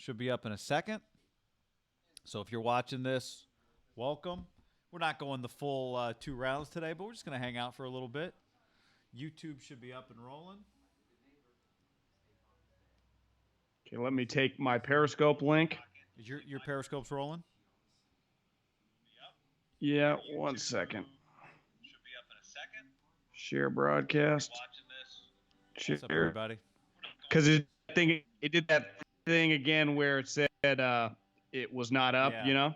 should be up in a second. So if you're watching this, welcome. We're not going the full 2 rounds today, but we're just going to hang out for a little bit. YouTube should be up and rolling. Okay, let me take my Periscope link. Is your Periscope's rolling? Yeah, 1 second. Should be up in a second. Share broadcast. Share. What's up, everybody? Because I think it did that thing again where it said it was not up, Yeah. you know?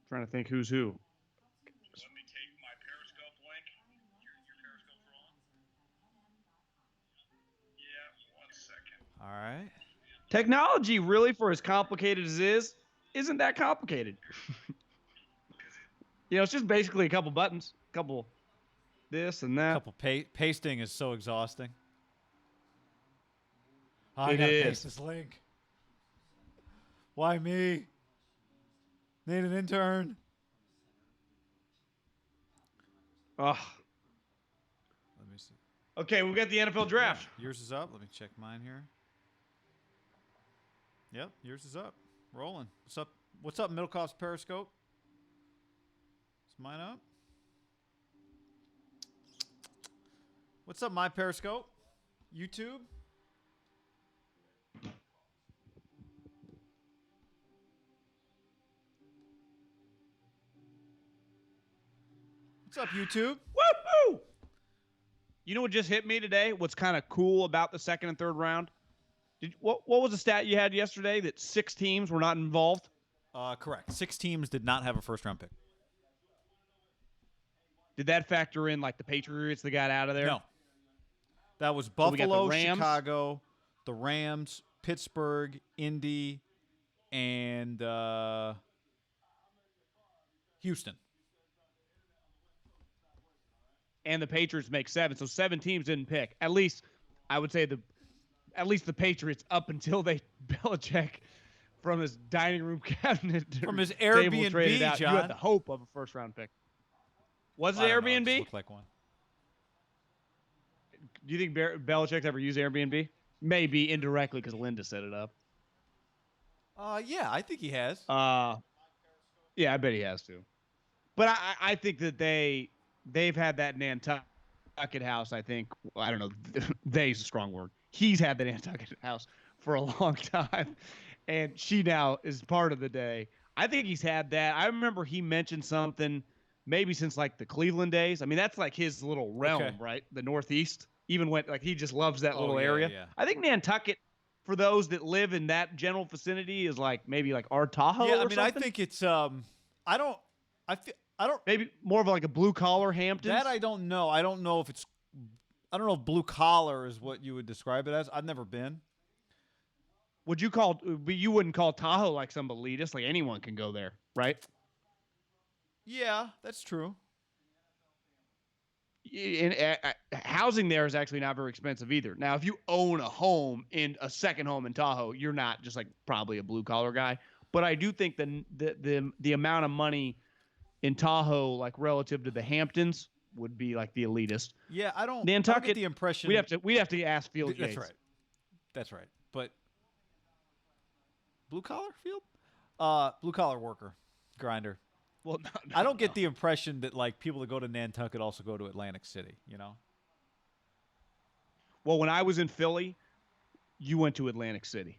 Trying to think who's who. Let me take my Periscope link. Your Periscope's rolling? Yeah, 1 second. All right. Technology, really, for as complicated as it is, isn't that complicated. It's just basically a couple buttons, a couple this and that. Pasting is so exhausting. I gotta paste this link. Why me? Need an intern. Oh. Let me see. Okay, we got the NFL draft. Yeah, yours is up. Let me check mine here. Yep, yours is up. Rolling. What's up, Middlekauff's Periscope? Is mine up? What's up, my Periscope? YouTube? What's up, YouTube? Woo-hoo! You know what just hit me today? What's kind of cool about the second and third round? What was the stat you had yesterday that 6 teams were not involved? Correct. 6 teams did not have a first-round pick. Did that factor in like the Patriots that got out of there? No. That was Buffalo, Chicago, the Rams, Pittsburgh, Indy, and Houston. And the Patriots make 7, so 7 teams didn't pick. At least, I would say at least the Patriots up until Belichick from his dining room cabinet from his Airbnb, traded out. John. You had the hope of a first round pick. Was it Airbnb? It looked like one. Do you think Belichick's ever used Airbnb? Maybe indirectly because Linda set it up. Yeah, I think he has. Yeah, I bet he has too. But I think that they've had that Nantucket house. I think I don't know. They's a strong word. He's had the Nantucket house for a long time, and she now is part of the day. I think he's had that. I remember he mentioned something maybe since like the Cleveland days. I mean, that's like his little realm, right? The Northeast. Even went like he just loves that little area. Yeah. I think Nantucket, for those that live in that general vicinity, is like maybe like our Tahoe. Yeah, I something. mean, I think it's I don't maybe more of like a blue collar Hamptons. That I don't know. I don't know if blue collar is what you would describe it as. I've never been. You wouldn't call Tahoe like some elitist, like anyone can go there, right? Yeah, that's true. And housing there is actually not very expensive either. Now, if you own a home in a second home in Tahoe, you're not just like probably a blue collar guy. But I do think the amount of money in Tahoe, like relative to the Hamptons, would be like the elitist. Yeah, Nantucket, I don't get the impression we'd have to ask Field Yates. That's right. But blue collar field, blue collar worker, grinder. Well, I don't get the impression that like people that go to Nantucket also go to Atlantic City. You know. Well, when I was in Philly, you went to Atlantic City,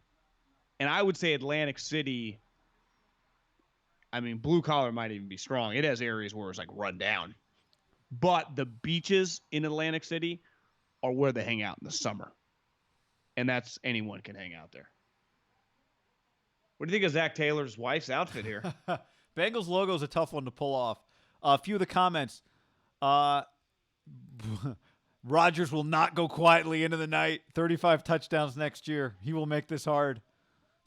and I would say Atlantic City. I mean, blue collar might even be strong. It has areas where it's like run down, but the beaches in Atlantic City are where they hang out in the summer, and that's anyone can hang out there. What do you think of Zach Taylor's wife's outfit here? Bengals logo is a tough one to pull off. A few of the comments. Rodgers will not go quietly into the night. 35 touchdowns next year. He will make this hard.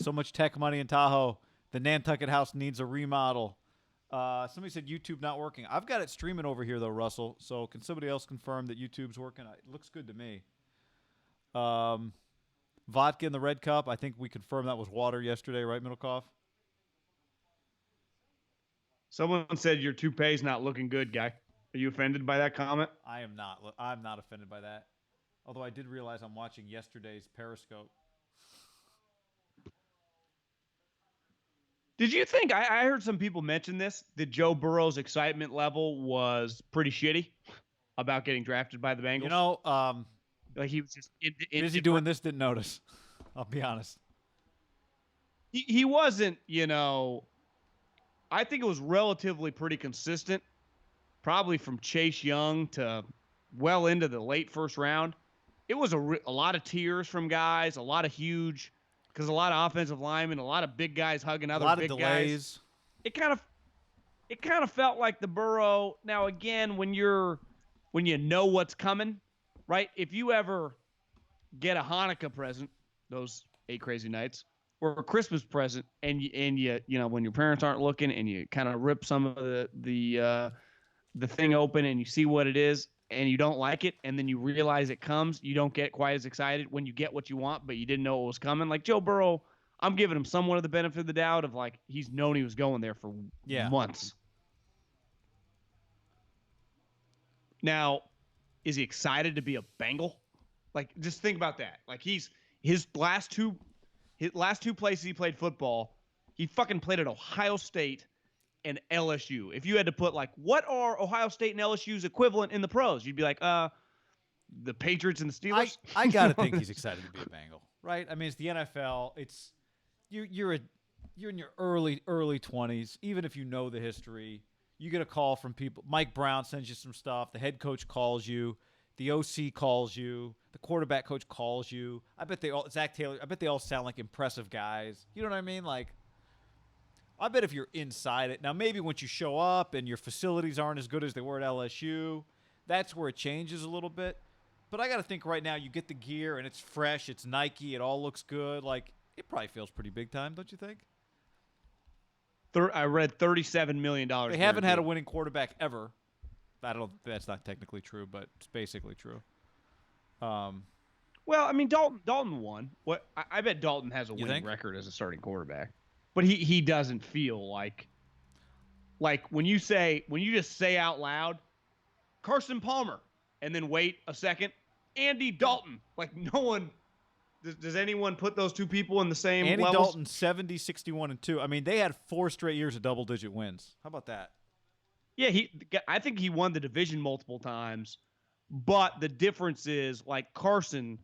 So much tech money in Tahoe. The Nantucket house needs a remodel. Somebody said YouTube not working. I've got it streaming over here, though, Russell. So can somebody else confirm that YouTube's working? It looks good to me. Vodka in the red cup. I think we confirmed that was water yesterday, right, Middlekauff? Someone said your toupee's not looking good, guy. Are you offended by that comment? I am not. I'm not offended by that. Although I did realize I'm watching yesterday's Periscope. Did you think I heard some people mention this that Joe Burrow's excitement level was pretty shitty about getting drafted by the Bengals? You know, Like he was just busy doing this, didn't notice. I'll be honest. He wasn't, I think it was relatively pretty consistent, probably from Chase Young to well into the late first round. It was a lot of tears from guys, a lot of huge, because a lot of offensive linemen, a lot of big guys hugging other big guys. A lot of delays. It kind of felt like the Burrow. Now again, when you know what's coming, right? If you ever get a Hanukkah present, those 8 crazy nights, or a Christmas present, and you when your parents aren't looking, and you kind of rip some of the thing open, and you see what it is, and you don't like it, and then you realize it comes, you don't get quite as excited when you get what you want, but you didn't know it was coming. Like Joe Burrow, I'm giving him somewhat of the benefit of the doubt of like he's known he was going there for months. Now, is he excited to be a Bengal? Like, just think about that. Like his last two places he played football, he fucking played at Ohio State and LSU. If you had to put like, what are Ohio State and LSU's equivalent in the pros? You'd be like, the Patriots and the Steelers. I gotta think he's excited to be a Bengal, right? I mean, it's the NFL. It's you're in your early 20s. Even if you know the history, you get a call from people. Mike Brown sends you some stuff. The head coach calls you. The OC calls you. The quarterback coach calls you. I bet Zach Taylor. I bet they all sound like impressive guys. You know what I mean? Like, I bet if you're inside it now, maybe once you show up and your facilities aren't as good as they were at LSU, that's where it changes a little bit. But I got to think right now, you get the gear and it's fresh, it's Nike, it all looks good. Like, it probably feels pretty big time, don't you think? I read $37 million. They haven't had a winning quarterback ever. That's not technically true, but it's basically true. Well, I mean, Dalton won. What I bet Dalton has a winning record as a starting quarterback, but he doesn't feel like when you just say out loud, Carson Palmer, and then wait a second, Andy Dalton. Like no one. Does anyone put those two people in the same Andy levels? Dalton 70, 61, and 2. I mean, they had 4 straight years of double-digit wins. How about that? Yeah, I think he won the division multiple times, but the difference is like Carson.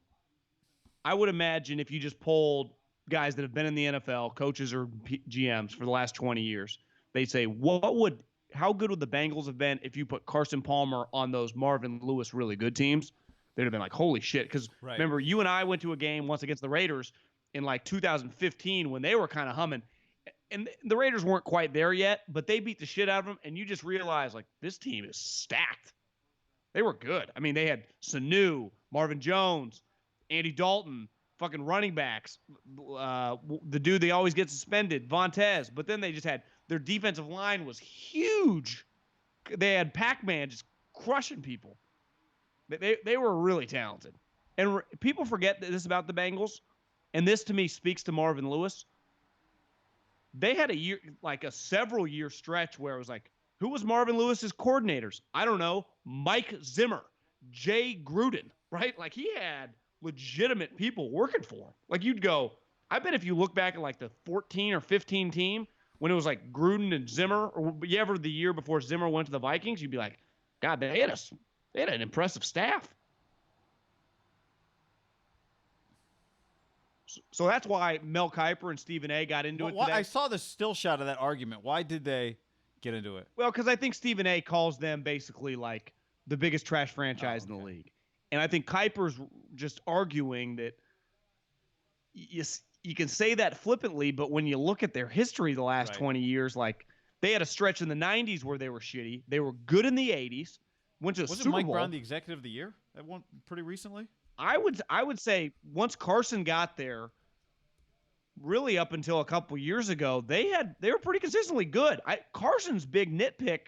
I would imagine if you just polled guys that have been in the NFL, coaches or GMs for the last 20 years, they'd say, how good would the Bengals have been if you put Carson Palmer on those Marvin Lewis really good teams? They'd have been like, holy shit. Because remember, you and I went to a game once against the Raiders in like 2015 when they were kind of humming. And the Raiders weren't quite there yet, but they beat the shit out of them. And you just realize, like, this team is stacked. They were good. I mean, they had Sanu, Marvin Jones, Andy Dalton, fucking running backs. The dude they always get suspended, Vontez. But then they just had their defensive line was huge. They had Pac-Man just crushing people. They were really talented. And people forget this about the Bengals, and this to me speaks to Marvin Lewis. They had a several year stretch where it was like, who was Marvin Lewis's coordinators? I don't know. Mike Zimmer, Jay Gruden, right? Like he had legitimate people working for him. Like you'd go, I bet if you look back at like the 14 or 15 team when it was like Gruden and Zimmer, or ever the year before Zimmer went to the Vikings, you'd be like, God, they had an impressive staff. So that's why Mel Kiper and Stephen A. got into it today. I saw the still shot of that argument. Why did they get into it? Well, because I think Stephen A. calls them basically like the biggest trash franchise in the league. And I think Kiper's just arguing that you can say that flippantly, but when you look at their history the last 20 years, like they had a stretch in the 90s where they were shitty. They were good in the 80s. Went to a Super Bowl. Wasn't Mike Brown the executive of the year at one pretty recently? I would say once Carson got there, really up until a couple years ago, they were pretty consistently good. Carson's big nitpick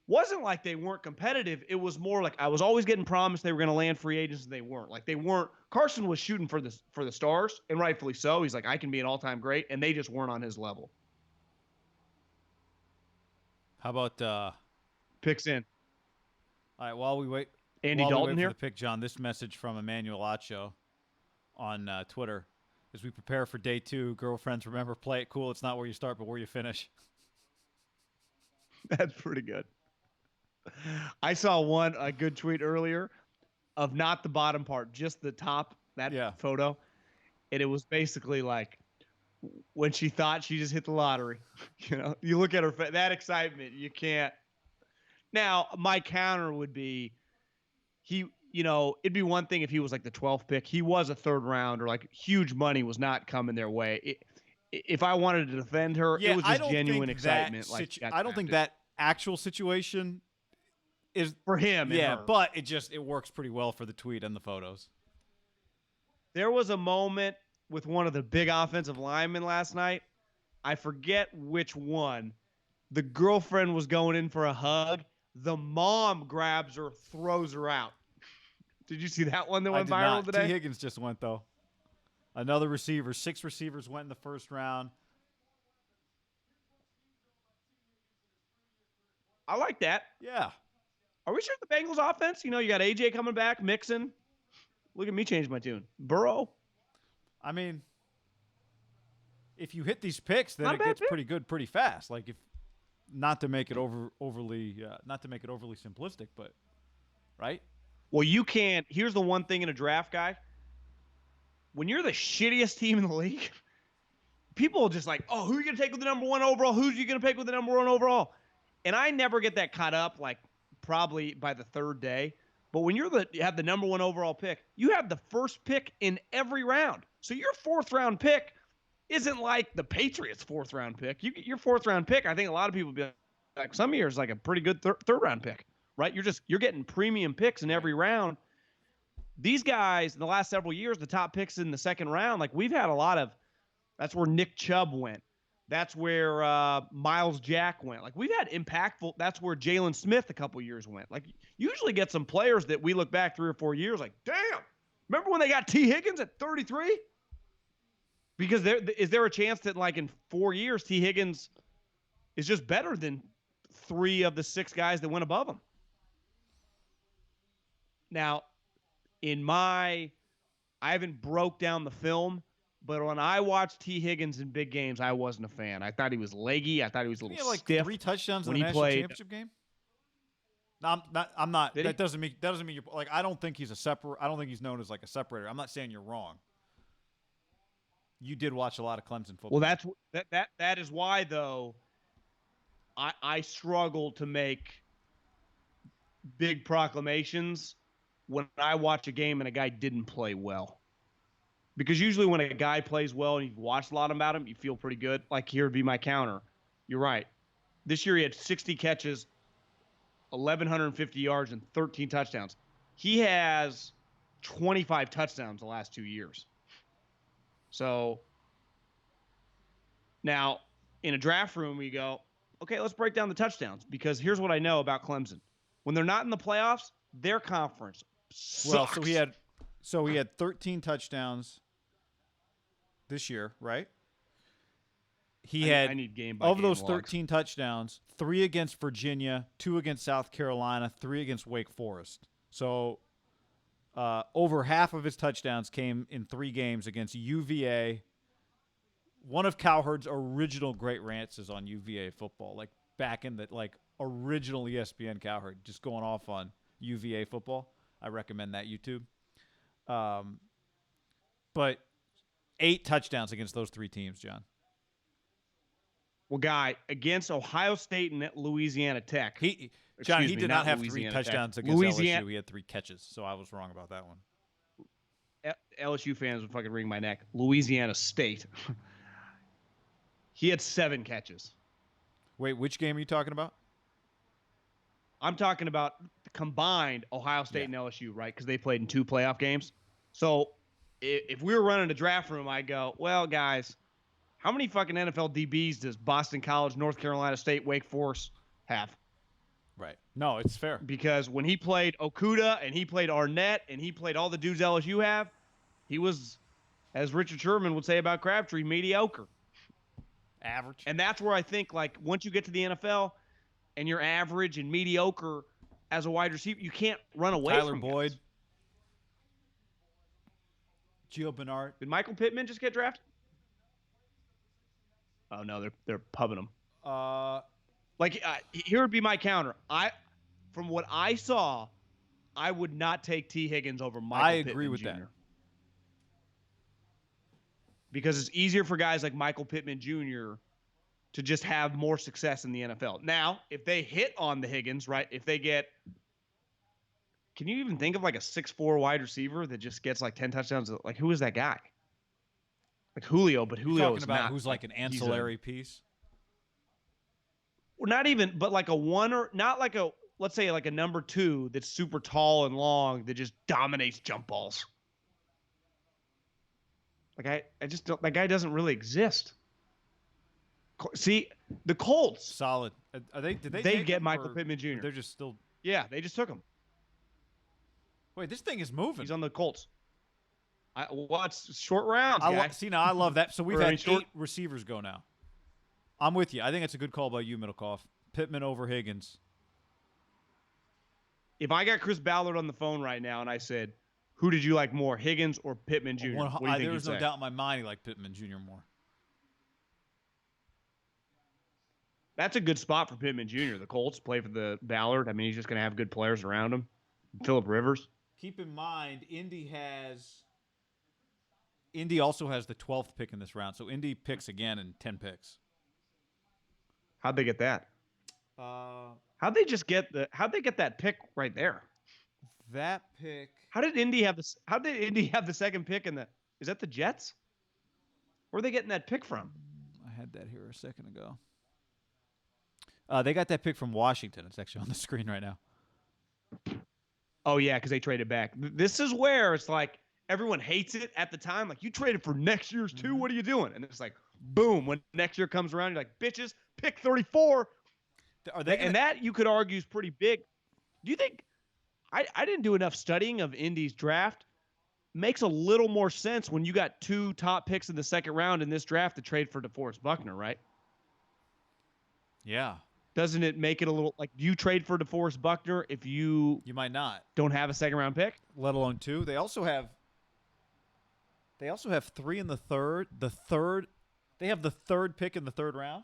wasn't like they weren't competitive. It was more like I was always getting promised they were going to land free agents and they weren't. Like they weren't. Carson was shooting for the stars, and rightfully so. He's like, I can be an all-time great, and they just weren't on his level. How about picks in? All right, while we wait. Andy While we Dalton wait here. for the pick, John, this message from Emmanuel Acho on Twitter. As we prepare for day 2, girlfriends, remember, play it cool. It's not where you start, but where you finish. That's pretty good. I saw a good tweet earlier of not the bottom part, just the top, that photo. And it was basically like when she thought she just hit the lottery. You look at her, that excitement, you can't. Now, my counter would be it'd be one thing if he was like the 12th pick. He was a third round, or like huge money was not coming their way. If I wanted to defend her, it was just genuine excitement. I don't think that actual situation is for him. Yeah, but it works pretty well for the tweet and the photos. There was a moment with one of the big offensive linemen last night. I forget which one. The girlfriend was going in for a hug. The mom grabs her, throws her out. Did you see that one that went viral today? T. Higgins just went, though. Another receiver. 6 receivers went in the first round. I like that. Yeah. Are we sure the Bengals offense? You got AJ coming back, Mixon. Look at me change my tune. Burrow. I mean, if you hit these picks, then it gets pretty good pretty fast. Like, if not to make it overly simplistic, but right? Well, you can't. Here's the one thing in a draft, guy. When you're the shittiest team in the league, people are just like, oh, who are you going to take with the number 1 overall? Who's you going to pick with the number 1 overall? And I never get that caught up, like probably by the 3rd day. But when you have the number 1 overall pick, you have the first pick in every round. So your 4th round pick isn't like the Patriots' 4th round pick. Your 4th round pick, I think a lot of people be like, some years like a pretty good 3rd round pick, right? You're getting premium picks in every round. These guys in the last several years, the top picks in the 2nd round, like we've had a lot of. That's where Nick Chubb went. That's where Miles Jack went. Like we've had impactful. That's where Jalen Smith a couple years went. Like usually get some players that we look back 3 or 4 years like, damn, remember when they got T. Higgins at 33? Because is there a chance that like in 4 years T. Higgins is just better than 3 of the 6 guys that went above him? Now, I haven't broke down the film. But when I watched T. Higgins in big games, I wasn't a fan. I thought he was leggy. I thought he was a little stiff. He had like 3 touchdowns in the national championship game. No, I'm not. That doesn't mean you're like. I don't think he's a separator. I don't think he's known as like a separator. I'm not saying you're wrong. You did watch a lot of Clemson football. Well, that is why though. I struggle to make big proclamations when I watch a game and a guy didn't play well. Because usually when a guy plays well and you've watched a lot about him, you feel pretty good. Like here would be my counter. You're right. This year he had 60 catches, 1,150 yards, and 13 touchdowns. He has 25 touchdowns the last 2 years. So now in a draft room, we go, okay, let's break down the touchdowns. Because here's what I know about Clemson. When they're not in the playoffs, their conference sucks. Well, so he had 13 touchdowns this year, right? I need game by game those 13 touchdowns, 3 against Virginia, 2 against South Carolina, 3 against Wake Forest. So over half of his touchdowns came in 3 games against UVA. One of Cowherd's original great rants is on UVA football, like back in the original ESPN Cowherd, just going off on UVA football. I recommend that YouTube. But 8 touchdowns against those 3 teams, John. Well, Guy, against Ohio State and Louisiana Tech. He did not have 3 touchdowns against LSU. He had 3 catches, so I was wrong about that one. LSU fans would fucking wring my neck. Louisiana State. He had 7 catches. Wait, which game are you talking about? I'm talking about combined Ohio State and LSU, right? Because they played in 2 playoff games. So if we were running a draft room, I'd go, well, guys, how many fucking NFL DBs does Boston College, North Carolina State, Wake Forest have? Right. No, it's fair. Because when he played Okudah and he played Arnett and he played all the dudes LSU have, he was, as Richard Sherman would say about Crabtree, mediocre. Average. And that's where I think, like, once you get to the NFL and you're average and mediocre as a wide receiver. You can't run away Tyler from Boyd, guys. Gio Bernard. Did Michael Pittman just get drafted? Oh no, they're pubbing him. Here would be my counter. From what I saw, I would not take T. Higgins over Michael Pittman Jr. I agree with that. Because it's easier for guys like Michael Pittman Jr. to just have more success in the NFL. Now, if they hit on the Higgins, right? If they get, can you even think of like a 6'4" wide receiver that just gets like 10 touchdowns? Like, who is that guy? Like Julio, but Julio talking is about not. who's like an ancillary piece. Well, not even, but like a one or not like a, let's say like a number 2 that's super tall and long that just dominates jump balls. Like I just don't. That guy doesn't really exist. See, the Colts. Solid. Are they? Did they? They take get him, Michael or Pittman Jr. They're just still. Yeah, they just took him. Wait, this thing is moving. He's on the Colts. It's short rounds, guy. See, now I love that. So we've Or, I had mean, short- 8 receivers go now. I'm with you. I think it's a good call by you, Middlekauff. Pittman over Higgins. If I got Chris Ballard on the phone right now and I said, "Who did you like more, Higgins or Pittman Jr.?" What do you think There's he'd no say? doubt in my mind he liked Pittman Jr. more. That's a good spot for Pittman Jr. The Colts play for the Ballard. I mean, he's just going to have good players around him. Phillip Rivers. Keep in mind, Indy also has the 12th pick in this round, so Indy picks again in 10 picks. How'd they get that? How'd they get that pick right there? That pick. How did Indy have the second pick in the? Is that the Jets? Where are they getting that pick from? I had that here a second ago. They got that pick from Washington. It's actually on the screen right now. Oh yeah, because they traded back. This is where it's like everyone hates it at the time. Like, you traded for next year's too. What are you doing? And it's like, boom. When next year comes around, you're like, bitches, pick 34. And that you could argue is pretty big. Do you think? I didn't do enough studying of Indy's draft. Makes a little more sense when you got 2 top picks in the second round in this draft to trade for DeForest Buckner, right? Yeah. Doesn't it make it a little like, do you trade for DeForest Buckner if you might not, don't have a second round pick, let alone 2? They also have 3 in the third. They have the 3rd pick in the 3rd round,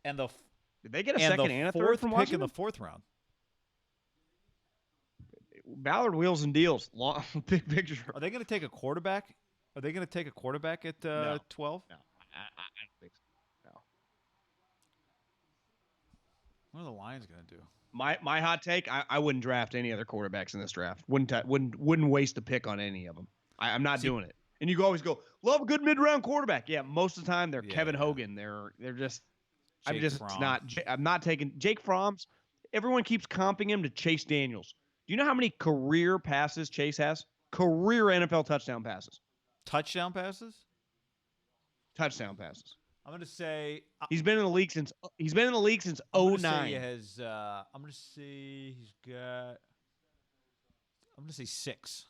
and did they get a second and a third from pick Washington? in the 4th round? Ballard wheels and deals. Long, big picture. Are they going to take a quarterback? Are they going to take a quarterback at 12? No, I don't think so. No. What are the Lions going to do? My hot take: I wouldn't draft any other quarterbacks in this draft. Wouldn't waste a pick on any of them. I'm not doing it. And you always go, love a good mid-round quarterback. Yeah, most of the time they're Kevin Hogan. They're just. I'm not taking Jake Fromm's. Everyone keeps comping him to Chase Daniels. Do you know how many career passes Chase has? Career NFL touchdown passes. Touchdown passes? Touchdown passes. I'm going to say he's been in the league since 09. I'm going to say he's got. I'm going to say 6.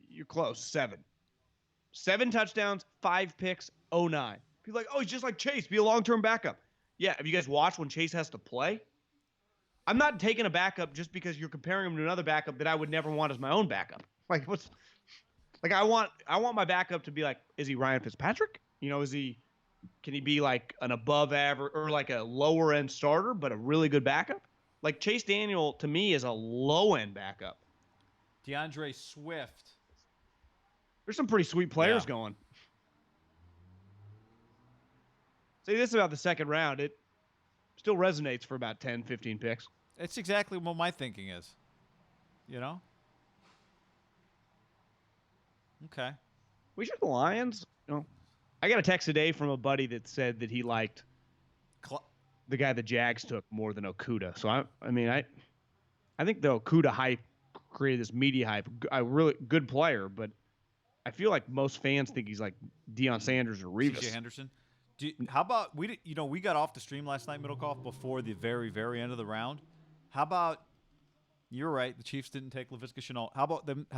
You're close. 7. 7 touchdowns, 5 picks, 09. People are like, oh, he's just like Chase. Be a long-term backup. Yeah, have you guys watched when Chase has to play? I'm not taking a backup just because you're comparing him to another backup that I would never want as my own backup. Like, I want my backup to be like, is he Ryan Fitzpatrick? You know, can he be like an above average or like a lower end starter, but a really good backup? Like, Chase Daniel to me is a low end backup. DeAndre Swift. There's some pretty sweet players going. Say this about the second round. It still resonates for about 10, 15 picks. It's exactly what my thinking is. You know? Okay. We should the Lions. You know, I got a text today from a buddy that said that he liked the guy the Jags took more than Okudah. So I think the Okudah hype created this media hype. A really good player, but I feel like most fans think he's like Deion Sanders or Revis. C.J. Henderson. How about we got off the stream last night, Middlekauff, before the very, very end of the round. How about you're right, the Chiefs didn't take Laviska Shenault. How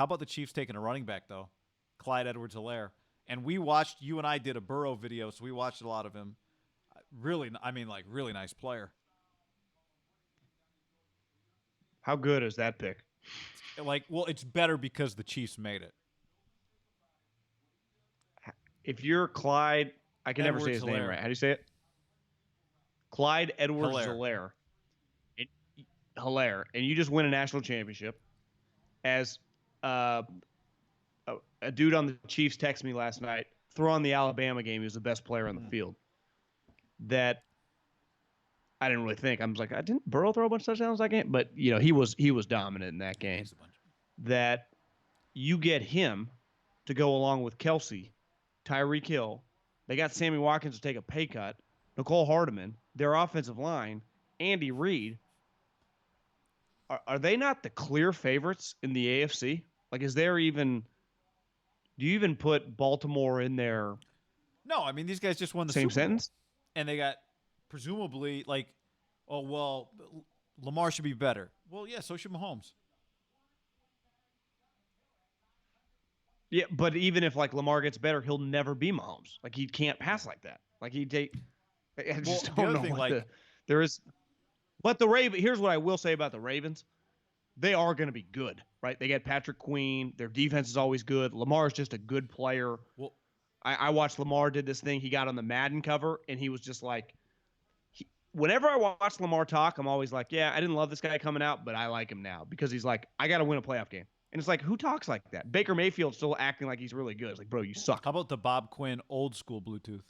about the Chiefs taking a running back though? Clyde Edwards-Helaire. And you and I did a Burrow video, so we watched a lot of him. Really nice player. How good is that pick? Like, well, it's better because the Chiefs made it. If you're Clyde, I can never say his name Edwards-Helaire. right. How do you say it? Clyde Helaire. Edwards-Helaire. Helaire. And you just win a national championship. As a dude on the Chiefs texted me last night, throw on the Alabama game, he was the best player on the field. That I didn't really think. I was like, I didn't Burrow throw a bunch of touchdowns that game? But, you know, he was dominant in that game. That you get him to go along with Kelsey, Tyreek Hill. They got Sammy Watkins to take a pay cut. Nicole Hardeman, their offensive line, Andy Reid. Are they not the clear favorites in the AFC? Like, is there even – do you even put Baltimore in there? No, I mean, these guys just won the same Super Bowl. Sentence? And they got presumably like, oh, well, Lamar should be better. Well, yeah, so should Mahomes. Yeah, but even if, like, Lamar gets better, he'll never be Mahomes. Like, he can't pass like that. Like, he'd take – I just don't know what there is – but the Ravens, here's what I will say about the Ravens. They are going to be good, right? They get Patrick Queen. Their defense is always good. Lamar is just a good player. Well, I watched Lamar did this thing. He got on the Madden cover, and he was just like whenever I watch Lamar talk, I'm always like, yeah, I didn't love this guy coming out, but I like him now because he's like, I got to win a playoff game. And it's like, who talks like that? Baker Mayfield's still acting like he's really good. It's like, bro, you suck. How about the Bob Quinn old school Bluetooth?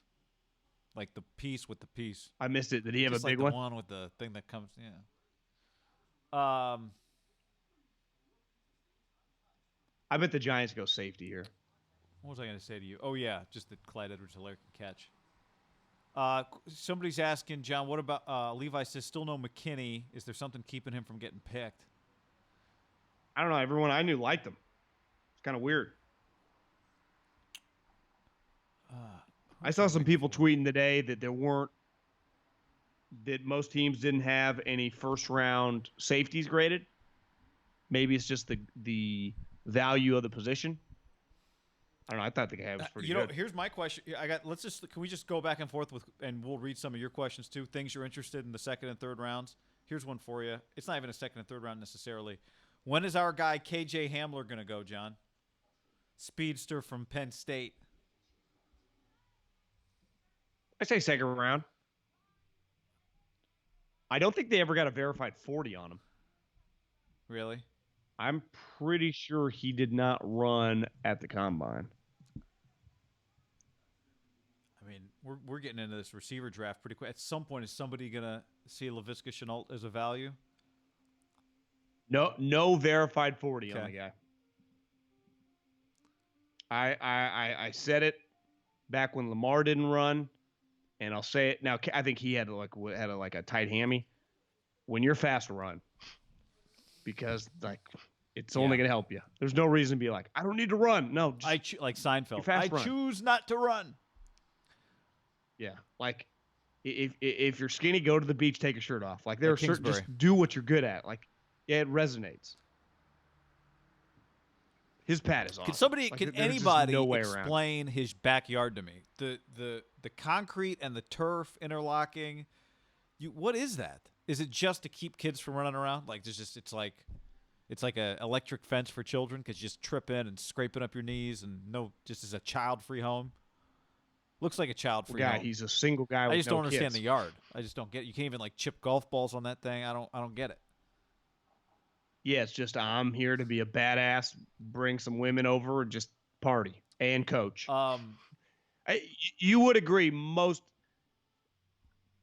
Like the piece with the piece. I missed it. Did he have just a big like one? The one with the thing that comes, yeah. I bet the Giants go safety here. What was I going to say to you? Oh, yeah, just that Clyde Edwards-Helaire can catch. Somebody's asking, John, what about Levi says still no McKinney. Is there something keeping him from getting picked? I don't know. Everyone I knew liked him. It's kind of weird. I saw some people tweeting today that that most teams didn't have any first-round safeties graded. Maybe it's just the value of the position. I don't know. I thought the guy was pretty good. Here's my question. Can we just go back and forth and we'll read some of your questions too. Things you're interested in the second and third rounds. Here's one for you. It's not even a second and third round necessarily. When is our guy KJ Hamler going to go, John? Speedster from Penn State. I say second round. I don't think they ever got a verified 40 on him. Really? I'm pretty sure he did not run at the combine. I mean, we're getting into this receiver draft pretty quick. At some point, is somebody gonna see Laviska Shenault as a value? No verified 40 on the guy. I said it back when Lamar didn't run, and I'll say it now. I think he had a tight hammy. When you're fast, run. Because it's only gonna help you. There's no reason to be like, I don't need to run. No, like Seinfeld. I choose not to run. Yeah, like if you're skinny, go to the beach, take your shirt off. Like there are certain, Kingsbury. just do what you're good at. Like yeah, it resonates. His pad is awesome. Can anybody explain his backyard to me? The concrete and the turf interlocking. What is that? Is it just to keep kids from running around? Like it's like a electric fence for children because you just trip in and scraping up your knees and just as a child-free home. Looks like a child-free home. He's a single guy. I just don't understand the yard. I just don't get it. You can't even chip golf balls on that thing. I don't get it. Yeah, it's just I'm here to be a badass, bring some women over, and just party and coach. You would agree most.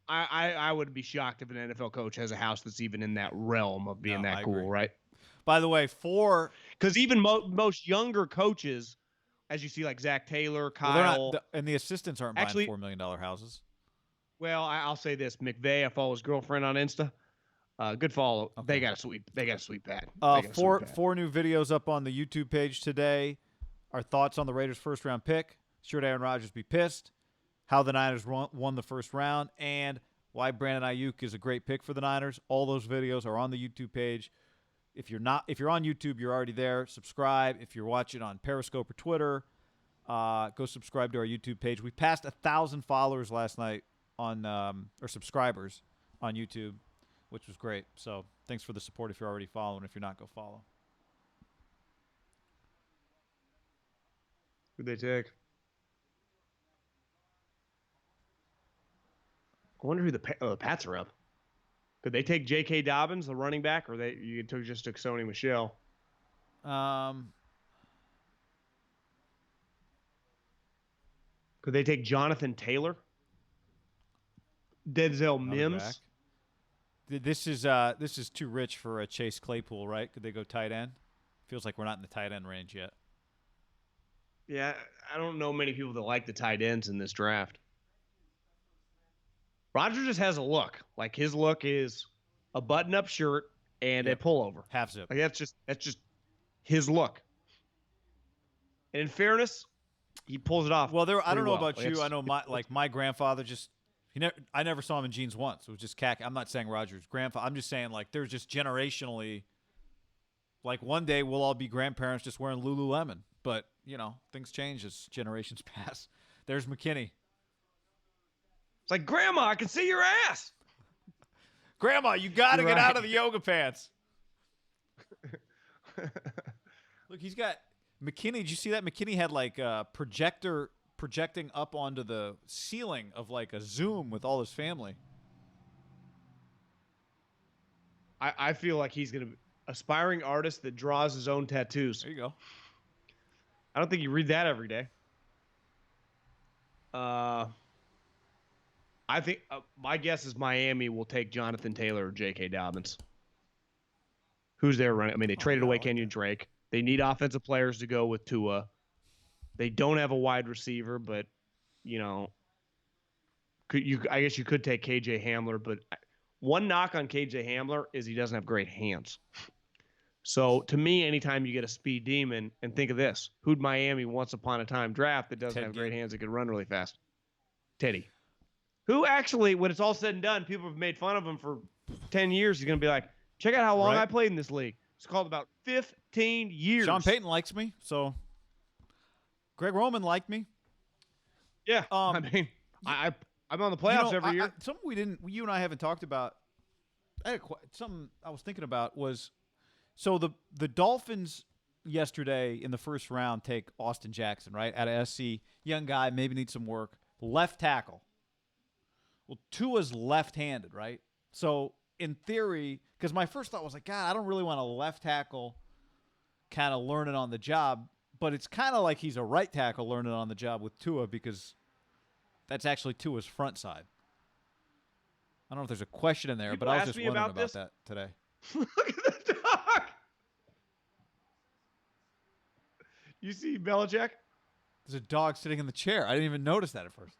I would be shocked if an NFL coach has a house that's even in that realm of being that cool, right? By the way, because even most younger coaches, as you see, like Zach Taylor, Kyle, and the assistants aren't buying $4 million houses. Well, I'll say this: McVay. I follow his girlfriend on Insta. Good follow. Okay. They got a sweet pad. Four new videos up on the YouTube page today. Our thoughts on the Raiders' first-round pick. Should Aaron Rodgers be pissed? How the Niners won the first round, and why Brandon Ayuk is a great pick for the Niners. All those videos are on the YouTube page. If you're on YouTube, you're already there. Subscribe. If you're watching on Periscope or Twitter, go subscribe to our YouTube page. We passed 1,000 followers last night or subscribers on YouTube, which was great. So thanks for the support if you're already following. If you're not, go follow. Who'd they take? I wonder who the Pats are up. Could they take J.K. Dobbins, the running back, or you just took Sony Michel? Could they take Jonathan Taylor? Denzel Mims? This is too rich for Chase Claypool, right? Could they go tight end? Feels like we're not in the tight end range yet. Yeah, I don't know many people that like the tight ends in this draft. Roger just has a look. Like his look is a button-up shirt and a pullover. Half zip. Like that's just his look. And in fairness, he pulls it off. Well, I don't know well. about you. I know my grandfather just I never saw him in jeans once. It was just khaki. I'm not saying Roger's grandfather. I'm just saying like there's just generationally. Like one day we'll all be grandparents just wearing Lululemon, but things change as generations pass. There's McKinney. It's like, Grandma, I can see your ass. Grandma, you got to get out of the yoga pants. Look, he's got McKinney. Did you see that? McKinney had like a projector projecting up onto the ceiling of like a Zoom with all his family. I feel like he's going to be aspiring artist that draws his own tattoos. There you go. I don't think you read that every day. I think my guess is Miami will take Jonathan Taylor or J.K. Dobbins. Who's there running? I mean, they traded away Kenyon Drake. They need offensive players to go with Tua. They don't have a wide receiver, but I guess you could take KJ Hamler, but one knock on KJ Hamler is he doesn't have great hands. So to me, anytime you get a speed demon, and think of this, who'd Miami once upon a time draft that doesn't have great hands that can run really fast? Teddy. Who actually, when it's all said and done, people have made fun of him for 10 years. He's going to be like, check out how long I played in this league. It's called about 15 years. Sean Payton likes me, so Greg Roman liked me. Yeah, I mean, I'm on the playoffs every year. Something you and I haven't talked about. Something I was thinking about was, so the Dolphins yesterday in the first round take Austin Jackson, right, out of SC, young guy, maybe needs some work, left tackle. Well, Tua's left-handed, right? So in theory, because my first thought was like, God, I don't really want a left tackle kind of learning on the job, but it's kind of like he's a right tackle learning on the job with Tua because that's actually Tua's front side. I don't know if there's a question in there, People but I was ask just me wondering about this. that today. Look at the dog. You see Belichick? There's a dog sitting in the chair. I didn't even notice that at first.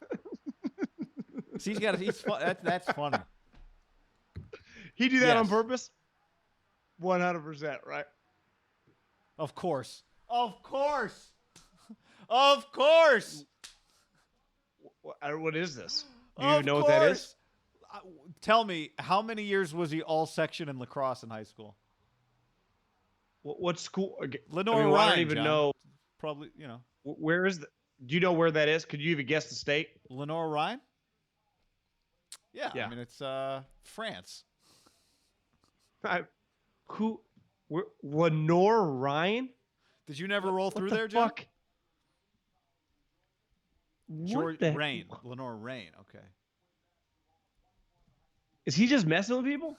See, he's fun. That's funny. He do that on purpose? 100%, right? Of course. Of course. Of course. What is this? Do you even know what that is? Tell me, how many years was he all section in lacrosse in high school? What school? Lenore Ryan. I don't even know. Probably, Where is the? Do you know where that is? Could you even guess the state? Lenore Ryan? Yeah. I mean, it's France. Lenore Ryan? Did you never roll through there, John? George Rain. Lenore Rain. Okay. Is he just messing with people?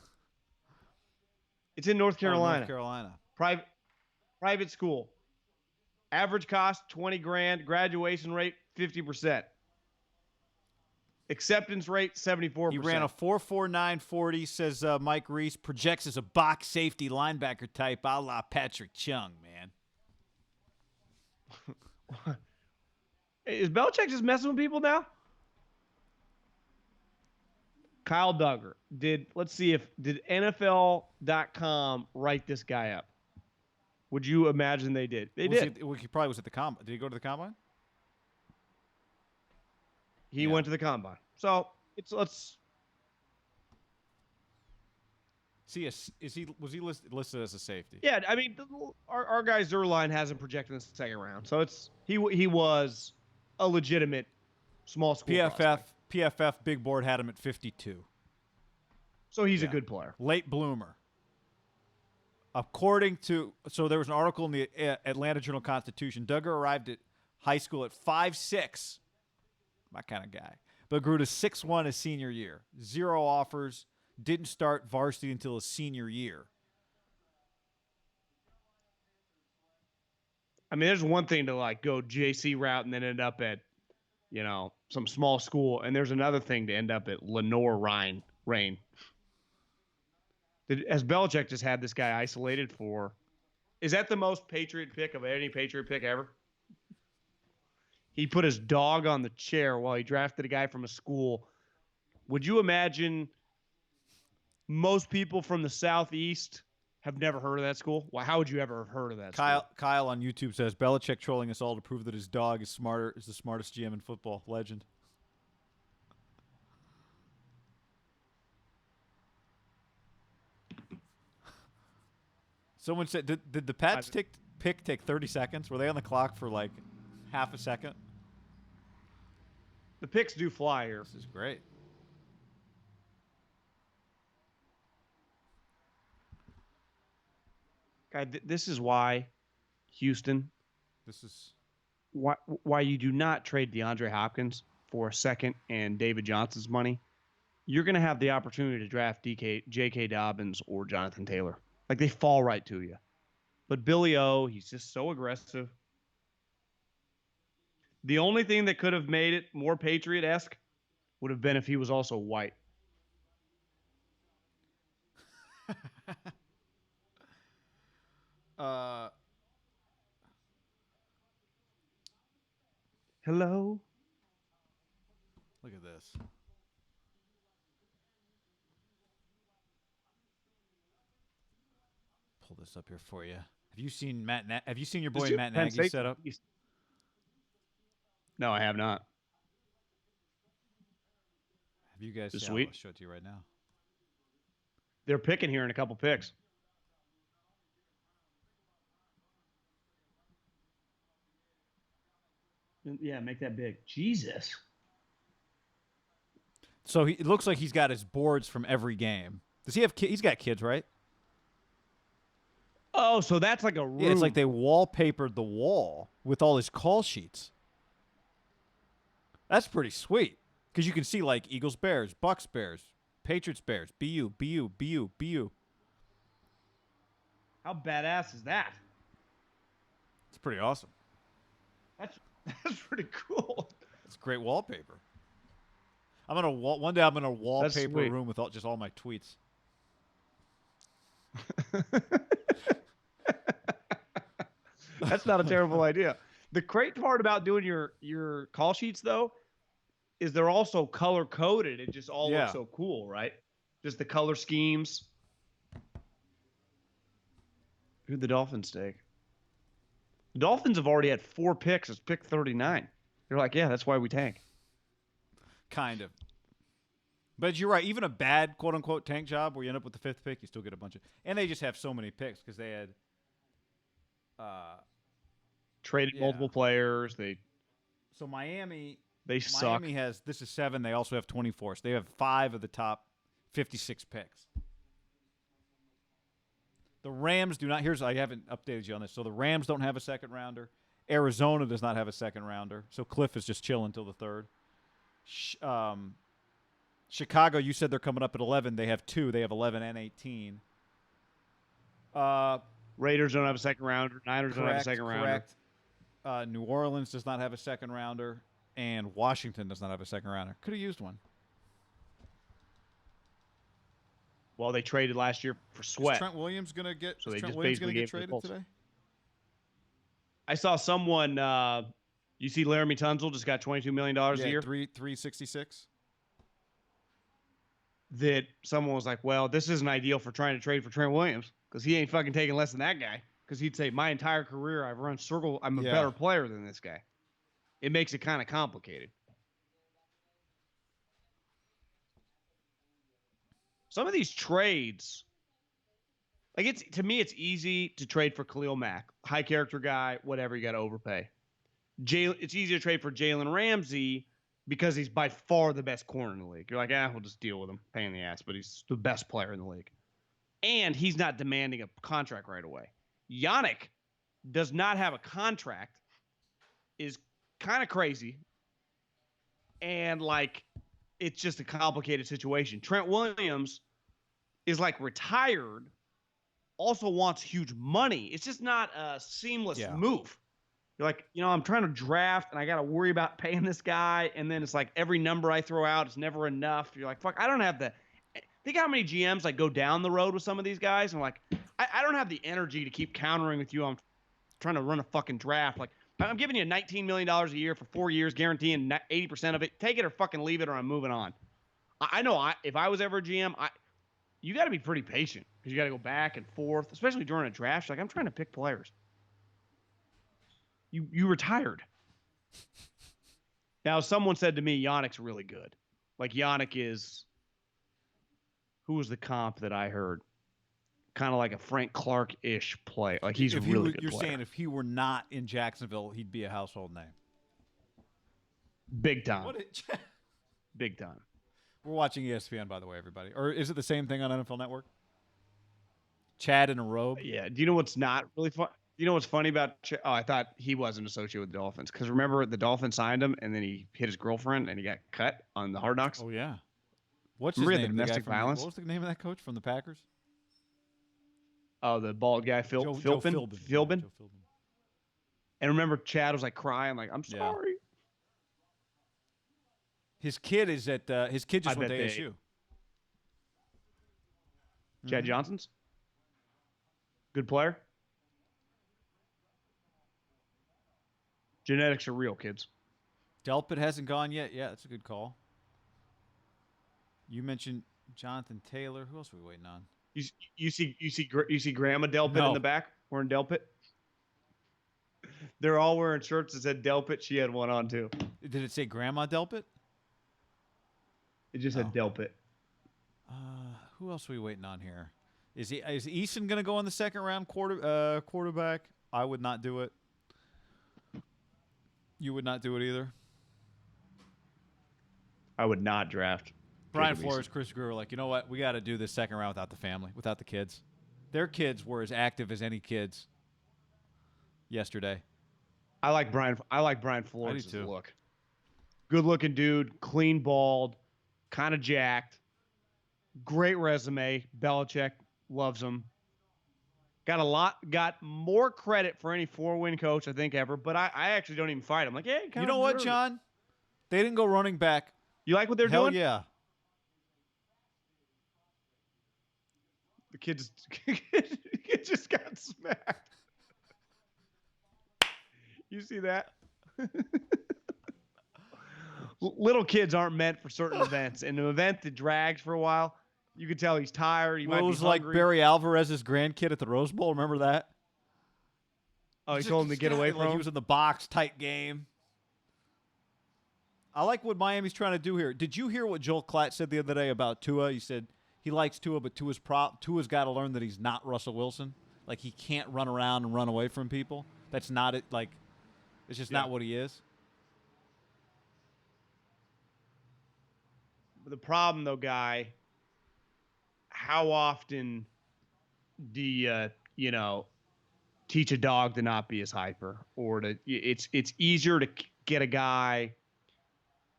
It's in North Carolina. North Carolina. Private school. Average cost $20,000. Graduation rate 50%. Acceptance rate 74%. He ran a 4.49 40. Says Mike Reese projects as a box safety linebacker type, a la Patrick Chung. Man. Is Belichick just messing with people now? Kyle Duggar. Did NFL.com write this guy up? Would you imagine they did? They did. He probably was at the combine. Did he go to the combine? He went to the combine. So let's. Was he listed as a safety? Yeah, I mean, our guy Zerline hasn't projected in the second round, so he was a legitimate small school PFF big board had him at 52. So he's a Yeah. good player. Late bloomer. According to, so there was an article in the Atlanta Journal-Constitution. Duggar arrived at high school at 5'6", my kind of guy, but grew to 6'1" his senior year. 0 offers, didn't start varsity until his senior year. I mean, there's one thing to like go JC route and then end up at, some small school, and there's another thing to end up at Lenore Rain. Has Belichick just had this guy isolated for? Is that the most Patriot pick of any Patriot pick ever? He put his dog on the chair while he drafted a guy from a school. Would you imagine most people from the Southeast have never heard of that school? Well, how would you ever have heard of that school? Kyle on YouTube says, Belichick trolling us all to prove that his dog is the smartest GM in football. Legend. Someone said, did the Pats pick take 30 seconds? Were they on the clock for like half a second? The picks do fly here. This is great. Guy, this is why, Houston, This is why you do not trade DeAndre Hopkins for a second and David Johnson's money. You're going to have the opportunity to draft J.K. Dobbins or Jonathan Taylor. Like, they fall right to you. But Billy O, he's just so aggressive. The only thing that could have made it more Patriot-esque would have been if he was also white. Hello? Look at this. Pull this up here for you. Have you seen have you seen your boy Matt Nagy set up? No, I have not. Have you guys? This I'll week? show it to you right now. They're picking here in a couple picks. Yeah, make that big. Jesus. So it looks like he's got his boards from every game. Does he have? He's got kids, right? Oh, so that's like a room. Yeah, it's like they wallpapered the wall with all his call sheets. That's pretty sweet because you can see like Eagles, Bears, Bucks, Bears, Patriots, Bears, BU, BU, BU, BU. How badass is that? It's pretty awesome. That's pretty cool. It's great wallpaper. One day I'm gonna wallpaper a room with just all my tweets. That's not a terrible idea. The great part about doing your call sheets though is they're also color coded. It just all looks so cool, right? Just the color schemes. Who'd the Dolphins take? The Dolphins have already had 4 picks. It's pick 39. They're like, yeah, that's why we tank. Kind of. But you're right. Even a bad quote-unquote tank job where you end up with the 5th pick, you still get a bunch of – and they just have so many picks because they had traded multiple players. So Miami suck. Miami has – this is 7. They also have 24. So they have 5 of the top 56 picks. The Rams do not – I haven't updated you on this. So the Rams don't have a second rounder. Arizona does not have a second rounder. So Cliff is just chilling until the 3rd. Chicago, you said they're coming up at 11. They have 2. They have 11 and 18. Raiders don't have a second rounder. Niners don't have a second rounder. Correct. New Orleans does not have a second rounder. And Washington does not have a second rounder. Could have used one. Well, they traded last year for Sweat. Is Trent Williams going to get So they Trent just Williams going basically to get gave it to traded the Colts. today? I saw someone you see Laramie Tunsil just got $22 million a year. 366. That someone was like, well, this isn't ideal for trying to trade for Trent Williams because he ain't fucking taking less than that guy. Because he'd say, my entire career I've run circle. I'm a better player than this guy. It makes it kind of complicated. Some of these trades, like to me, it's easy to trade for Khalil Mack, high character guy, whatever, you got to overpay. It's easy to trade for Jalen Ramsey because he's by far the best corner in the league. You're like, we'll just deal with him, pain in the ass, but he's the best player in the league. And he's not demanding a contract right away. Yannick does not have a contract, is kind of crazy, and like it's just a complicated situation. Trent Williams is like retired, also wants huge money. It's just not a seamless move. You're like, I'm trying to draft and I got to worry about paying this guy. And then it's like every number I throw out is never enough. You're like, fuck, I don't have the. Think how many GMs like go down the road with some of these guys. And like, I don't have the energy to keep countering with you. I'm trying to run a fucking draft. Like, I'm giving you $19 million a year for 4 years, guaranteeing 80% of it. Take it or fucking leave it, or I'm moving on. I know if I was ever a GM, you got to be pretty patient because you got to go back and forth, especially during a draft. Like, I'm trying to pick players. You retired. Now, someone said to me, Yannick's really good. Like, Yannick is. Who was the comp that I heard? Kind of like a Frank Clark-ish play. Like, he's a really good player. You're saying if he were not in Jacksonville, he'd be a household name. Big time. Big time. We're watching ESPN, by the way, everybody. Or is it the same thing on NFL Network? Chad in a robe? Yeah. Do you know what's not really fun? You know what's funny about I thought he wasn't associated with the Dolphins. Because remember, the Dolphins signed him, and then he hit his girlfriend, and he got cut on the Hard Knocks? Oh, yeah. What's his name? The domestic violence? What was the name of that coach from the Packers? Oh, the bald guy, Philbin. Philbin. Joe Philbin. And remember, Chad was like crying, like, I'm sorry. Yeah. His kid is at. His kid just went to ASU. Chad Johnson's good player. Genetics are real, kids. Delpit hasn't gone yet. Yeah, that's a good call. You mentioned Jonathan Taylor. Who else are we waiting on? You see Grandma Delpit in the back wearing Delpit. They're all wearing shirts that said Delpit. She had one on too. Did it say Grandma Delpit? It just said Delpit. Who else are we waiting on here? Is Eason going to go in the second round quarterback? I would not do it. You would not do it either. I would not draft. Brian Flores, Chris Greer were like, you know what? We got to do this second round without the family, without the kids. Their kids were as active as any kids yesterday. I like Brian Flores' too. look. Good looking dude, clean bald, kind of jacked. Great resume. Belichick loves him. Got more credit for any 4-win coach I think ever, but I actually don't even fight him. Like, yeah, you know what, John? They didn't go running back. You like what they're Hell doing? Yeah. The kid just got smacked. You see that? Little kids aren't meant for certain events. And an event that drags for a while, you can tell he's tired. He might be hungry. It was like Barry Alvarez's grandkid at the Rose Bowl. Remember that? Oh, he told him to get away from him? He was in the box, tight game. I like what Miami's trying to do here. Did you hear what Joel Klatt said the other day about Tua? He said he likes Tua, but Tua's got to learn that he's not Russell Wilson. Like, he can't run around and run away from people. That's not it. Like, it's just not what he is. But the problem, though, Guy, how often do you, teach a dog to not be as hyper, or it's easier to get a guy.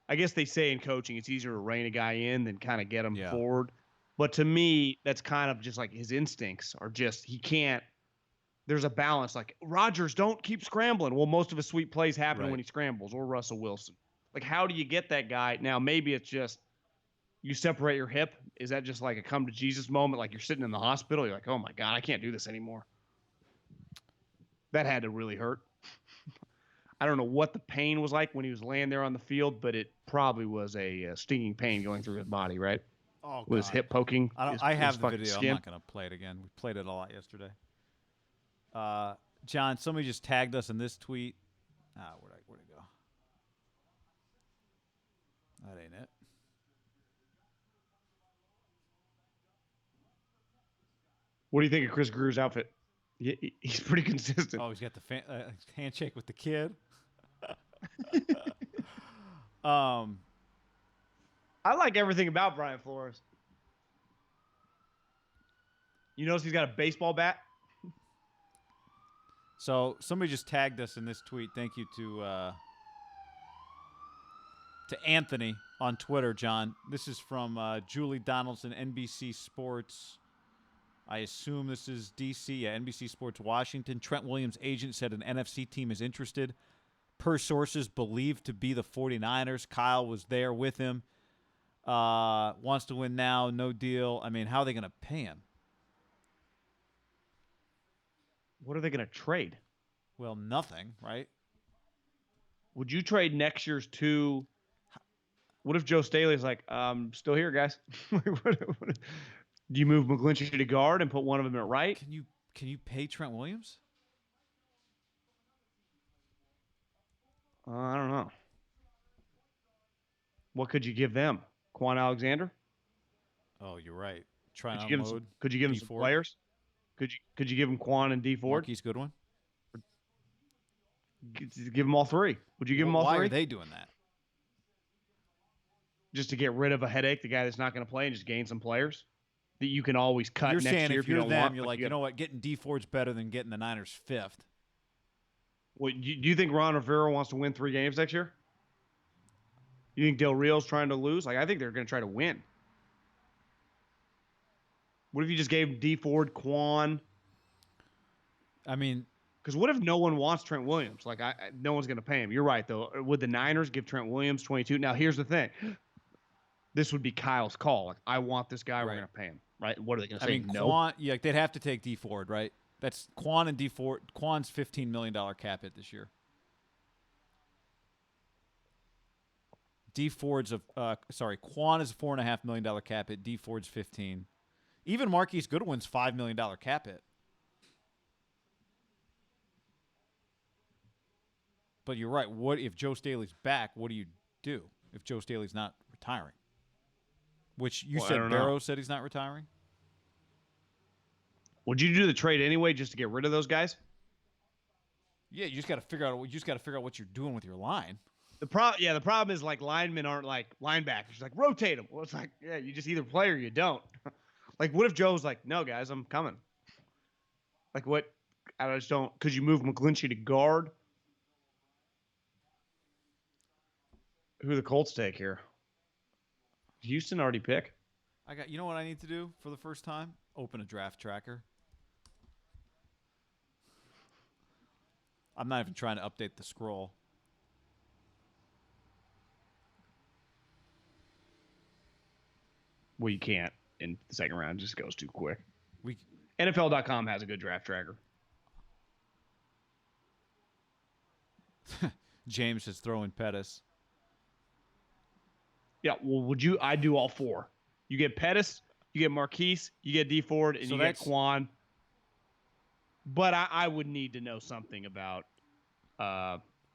I guess they say in coaching, it's easier to rein a guy in than kind of get him forward. But to me, that's kind of just like his instincts are just, he can't. There's a balance. Like, Rodgers, don't keep scrambling. Well, most of his sweet plays happen when he scrambles, or Russell Wilson. Like, how do you get that guy? Now, maybe it's just you separate your hip. Is that just like a come to Jesus moment? Like, you're sitting in the hospital. You're like, oh my God, I can't do this anymore. That had to really hurt. I don't know what the pain was like when he was laying there on the field, but it probably was a stinging pain going through his body, right? Oh, with his hip poking. I have the video. Skin. I'm not going to play it again. We played it a lot yesterday. John, somebody just tagged us in this tweet. Where'd it go? That ain't it. What do you think of Chris Grier's outfit? He's pretty consistent. Oh, he's got the handshake with the kid. Um, I like everything about Brian Flores. You notice he's got a baseball bat? so somebody just tagged us in this tweet. Thank you to Anthony on Twitter, John. This is from Julie Donaldson, NBC Sports. I assume this is DC. Yeah, NBC Sports Washington. Trent Williams' agent said an NFC team is interested. Per sources believed to be the 49ers. Kyle was there with him. Wants to win now. No deal. I mean, how are they going to pay him? What are they going to trade? Well, nothing, right? Would you trade next year's two? What if Joe Staley's like, still here, guys? Do you move McGlinchey to guard and put one of them at right? Can you pay Trent Williams? I don't know. What could you give them? Quan Alexander? Oh, you're right. Try and Could you unload. give him some players? Could you give him Quan and D Ford? Marquise Goodwin? Give them all three. Would you give them all Why three? are they doing that? Just to get rid of a headache, the guy that's not going to play, and just gain some players that you can always cut You're next saying year if you're you don't them, want. you're like, you know what? Getting D Ford's better than getting the Niners fifth. Do you think Ron Rivera wants to win 3 games next year? You think Del Rio's trying to lose? Like, I think they're going to try to win. What if you just gave D Ford, Quan? I mean, because what if no one wants Trent Williams? Like, no one's going to pay him. You're right, though. Would the Niners give Trent Williams 22? Now, here's the thing. This would be Kyle's call. Like, I want this guy. Right. We're going to pay him. Right? What are they going to say? I mean, no? Quan, yeah, they'd have to take D Ford, right? That's Quan and D Ford. Quan's $15 million cap hit this year. D Ford's Quan is a $4.5 million cap hit. D Ford's 15. Even Marquise Goodwin's $5 million cap hit. But you're right. What if Joe Staley's back? What do you do if Joe Staley's not retiring? Which you said Barrow said he's not retiring. Would you do the trade anyway just to get rid of those guys? Yeah, you just got to figure out. What you're doing with your line. The problem is like linemen aren't like linebackers. It's like rotate them. Well, it's like you just either play or you don't. Like, what if Joe's like, no, guys, I'm coming. Like, what? I just don't. Could you move McGlinchey to guard? Who the Colts take here? Did Houston already pick? You know what I need to do for the first time? Open a draft tracker. I'm not even trying to update the scroll. Well, you can't in the second round. It just goes too quick. NFL.com has a good draft tracker. James is throwing Pettis. Yeah, well, I'd do all 4. You get Pettis, you get Marquise, you get D Ford, and you get Quan. But I would need to know something about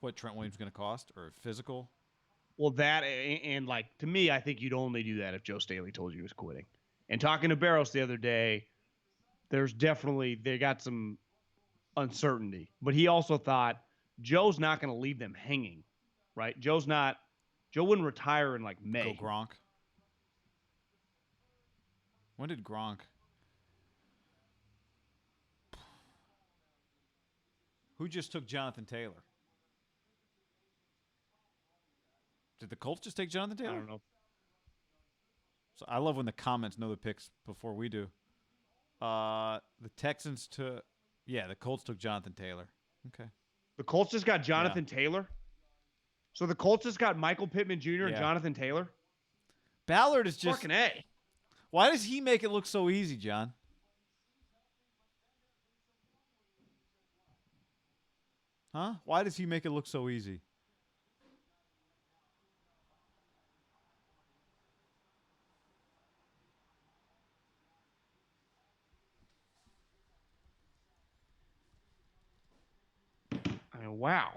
what Trent Williams is going to cost or physical. Well, that and like to me, I think you'd only do that if Joe Staley told you he was quitting. And talking to Barrows the other day, they got some uncertainty, but he also thought Joe's not going to leave them hanging, right? Joe wouldn't retire in like May. Go Gronk. When did Gronk? Who just took Jonathan Taylor? Did the Colts just take Jonathan Taylor? I don't know. So I love when the comments know the picks before we do. The Texans took... Yeah, the Colts took Jonathan Taylor. Okay. The Colts just got Jonathan Taylor? So the Colts just got Michael Pittman Jr. and Jonathan Taylor? Ballard is just... Fucking A. Why does he make it look so easy, John? Huh? Why does he make it look so easy? I mean, wow.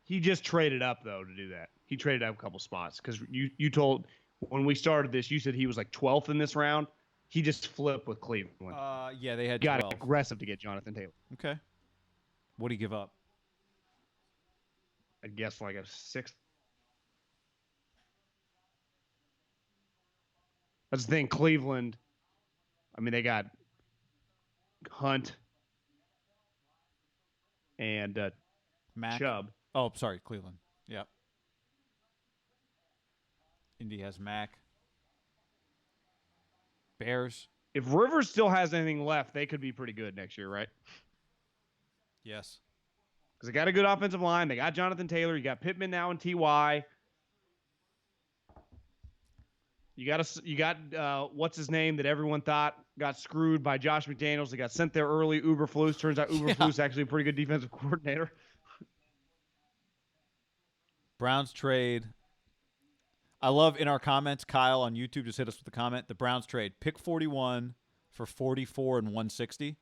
He just traded up, though, to do that. He traded up a couple spots because you told when we started this, you said he was like 12th in this round. He just flipped with Cleveland. Yeah, they had got 12. aggressive to get Jonathan Taylor. Okay. What do you give up? I guess like a sixth. That's the thing. Cleveland. I mean, they got Hunt and Mac. Chubb. Oh, sorry, Cleveland. Yep. Indy has Mac. Bears. If Rivers still has anything left, they could be pretty good next year, right? Yes. Because they got a good offensive line. They got Jonathan Taylor. You got Pittman now and Ty. You got what's his name that everyone thought got screwed by Josh McDaniels. They got sent there early. Uberflus. Turns out Uberflus actually a pretty good defensive coordinator. Browns trade. I love in our comments, Kyle on YouTube just hit us with a comment. The Browns trade pick 41 for 44 and 160.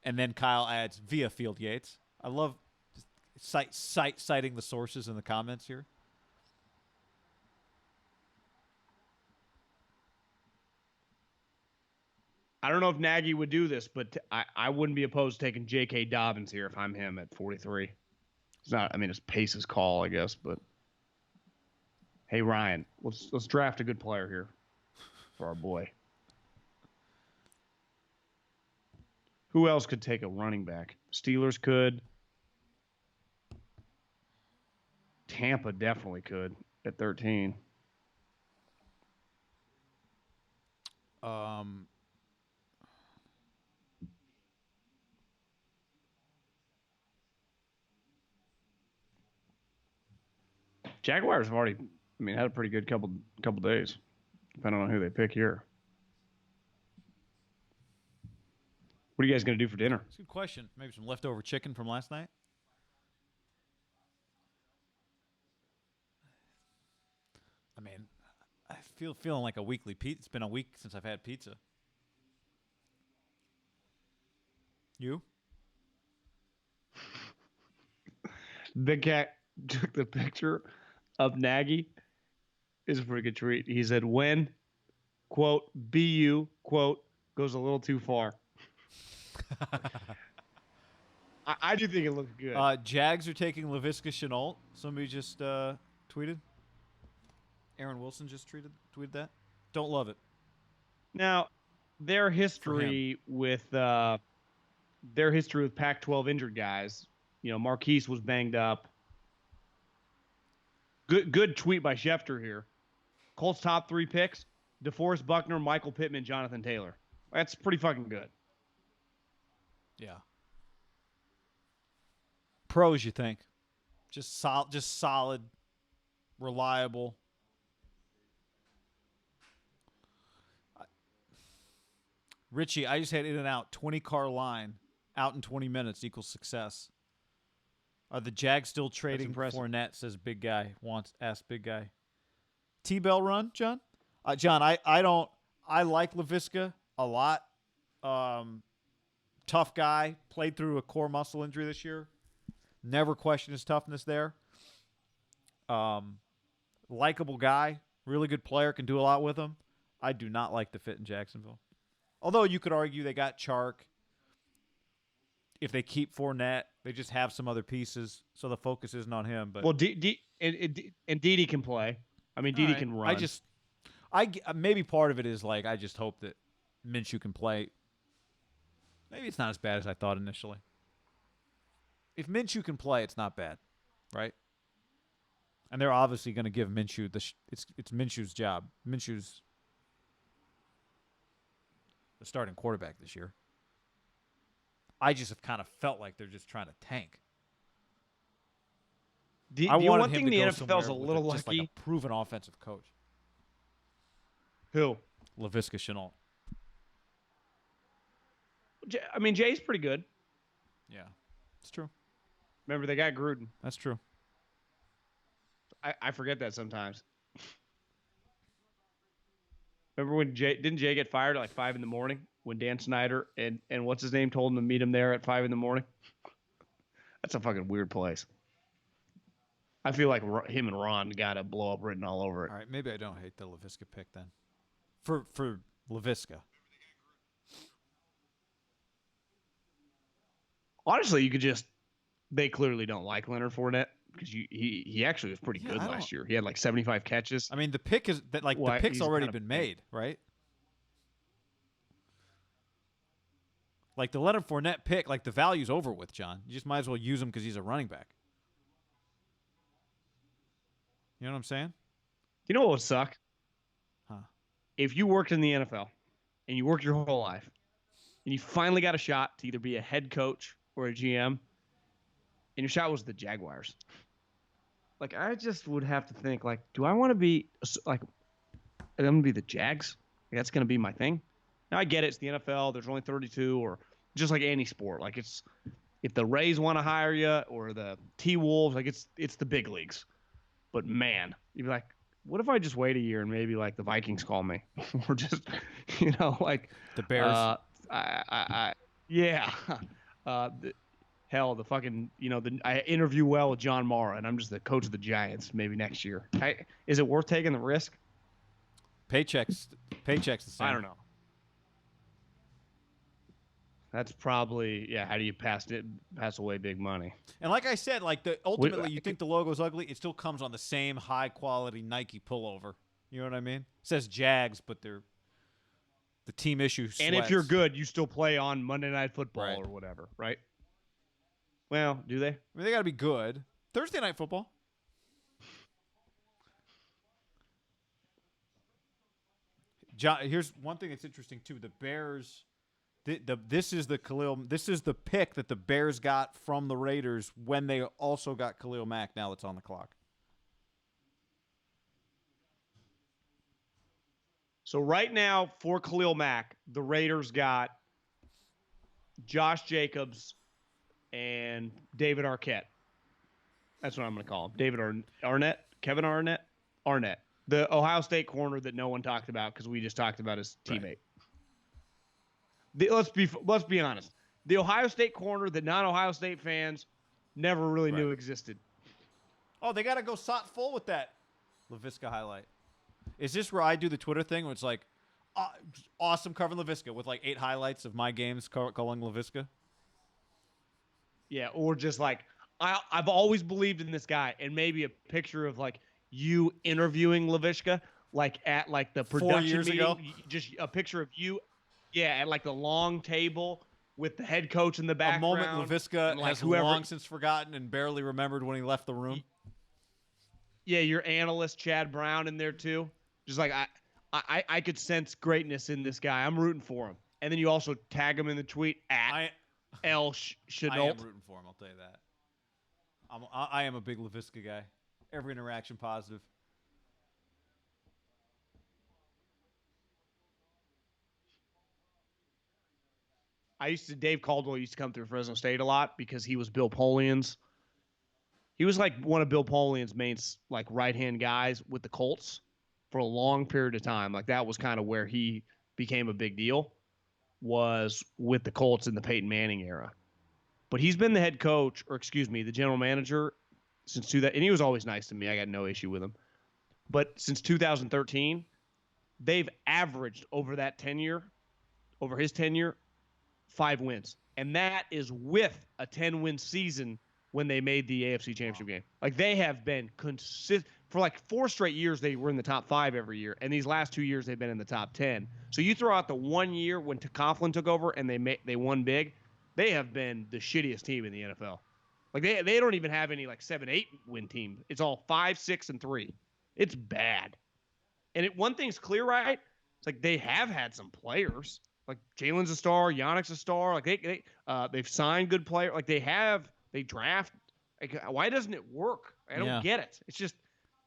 And then Kyle adds via Field Yates. I love citing the sources in the comments here. I don't know if Nagy would do this, but I wouldn't be opposed to taking J.K. Dobbins here if I'm him at 43. It's not. I mean, it's Pace's call, I guess, but hey, Ryan, let's draft a good player here for our boy. Who else could take a running back? Steelers could. Tampa definitely could at 13. Jaguars have already, had a pretty good couple days, depending on who they pick here. What are you guys going to do for dinner? That's a good question. Maybe some leftover chicken from last night? I mean, I feeling like a weekly pizza. It's been a week since I've had pizza. You? Big Cat took the picture of Nagy. It's a pretty good tweet. He said, when, quote, BU, quote, goes a little too far. I do think it looks good. Jags are taking Laviska Shenault. Somebody just tweeted. Aaron Wilson just tweeted that. Don't love it. Now, their history with Pac-12 injured guys. Marquise was banged up. Good tweet by Schefter here. Colts top 3 picks: DeForest Buckner, Michael Pittman, Jonathan Taylor. That's pretty fucking good. Yeah. Pros, you think? Just solid, reliable. Richie, I just had in and out 20-car line out in 20 minutes equals success. Are the Jags still trading Fournette? Says Big Guy. Ask Big Guy. T-Bell run, John? John, I like Laviska a lot. Tough guy. Played through a core muscle injury this year. Never questioned his toughness there. Likeable guy. Really good player. Can do a lot with him. I do not like the fit in Jacksonville. Although you could argue they got Chark. If they keep Fournette, they just have some other pieces, so the focus isn't on him. But and Dede can play. Dede can run. Maybe part of it is like I just hope that Minshew can play. Maybe it's not as bad as I thought initially. If Minshew can play, it's not bad, right? And they're obviously going to give Minshew it's Minshew's job. Minshew's the starting quarterback this year. I just have kind of felt like they're just trying to tank. I one thing the NFL's a little lucky. Just like a proven offensive coach. Who? Laviska Shenault. Jay's pretty good. Yeah, it's true. Remember, they got Gruden. That's true. I forget that sometimes. Remember when didn't Jay get fired at like 5 a.m. when Dan Snyder and what's his name told him to meet him there at 5 a.m? That's a fucking weird place. I feel like him and Ron got a blow up written all over it. All right, maybe I don't hate the Laviska pick then. For Laviska. Honestly, you could just they clearly don't like Leonard Fournette because he actually was pretty good last year. He had like 75 catches. I mean, the pick is that like the pick's already been made, right? Like the Leonard Fournette pick, like the value's over with, John. You just might as well use him because he's a running back. You know what I'm saying? You know what would suck? Huh. If you worked in the NFL and you worked your whole life and you finally got a shot to either be a head coach or a GM, and your shot was the Jaguars. Like, I just would have to think, like, do I want to be, like, I'm going to be the Jags? Like, that's going to be my thing? Now, I get it. It's the NFL. There's only 32, or just like any sport. Like, it's, if the Rays want to hire you or the T-Wolves, like, it's the big leagues. But, man, you'd be like, what if I just wait a year and maybe, like, the Vikings call me? Or just, like. The Bears. Yeah. Hell, the fucking, I interview well with John Mara, and I'm just the coach of the Giants maybe next year. Is it worth taking the risk? Paychecks the same. I don't know. That's probably, how do you pass away big money? And like I said, like ultimately you think the logo's ugly, it still comes on the same high quality Nike pullover. You know what I mean? It says Jags, but they're the team issue sweats. And if you're good, you still play on Monday Night Football Right. or whatever, right? Well, do they? I mean, they got to be good. Thursday Night Football. John, here's one thing that's interesting too. The Bears, this is the pick that the Bears got from the Raiders when they also got Khalil Mack. Now that's on the clock. So right now for Khalil Mack, the Raiders got Josh Jacobs and David Arquette. That's what I'm going to call him. David Arnett? Kevin Arnett? Arnett. The Ohio State corner that no one talked about because we just talked about his teammate. Right. Let's be honest. The Ohio State corner that non-Ohio State fans never really knew existed. Oh, they got to go full with that LaVisca highlight. Is this where I do the Twitter thing where it's like, awesome covering LaVisca with like 8 highlights of my games calling LaVisca? Yeah, or just like, I've always believed in this guy, and maybe a picture of like you interviewing LaVisca, like at like the production 4 years meeting, ago. Just a picture of you, at like the long table with the head coach in the background. A moment LaVisca like has long since forgotten and barely remembered when he left the room. Yeah, your analyst Chad Brown in there too. Just like I could sense greatness in this guy. I'm rooting for him. And then you also tag him in the tweet at L Chenault. I am rooting for him. I'll tell you that. I am a big LaVisca guy. Every interaction positive. Dave Caldwell used to come through Fresno State a lot because he was Bill Polian's. He was like one of Bill Polian's main like right-hand guys with the Colts for a long period of time. Like that was kind of where he became a big deal, was with the Colts in the Peyton Manning era. But he's been the head coach, or excuse me, the general manager since and he was always nice to me. I got no issue with him. But since 2013, they've averaged over his tenure, 5 wins. And that is with a 10-win season when they made the AFC Championship game. Like they have been consistent for like 4 straight years. They were in the top 5 every year, and these last 2 years they've been in the top 10. So you throw out the 1 year when Coughlin took over and they won big, they have been the shittiest team in the NFL. Like they don't even have any like 7-8 win team. It's all 5, 6, and 3. It's bad. And one thing's clear, right? It's like they have had some players. Like Jalen's a star, Yannick's a star. Like they've signed good players. Like they draft. Like, why doesn't it work? I don't get it. It's just,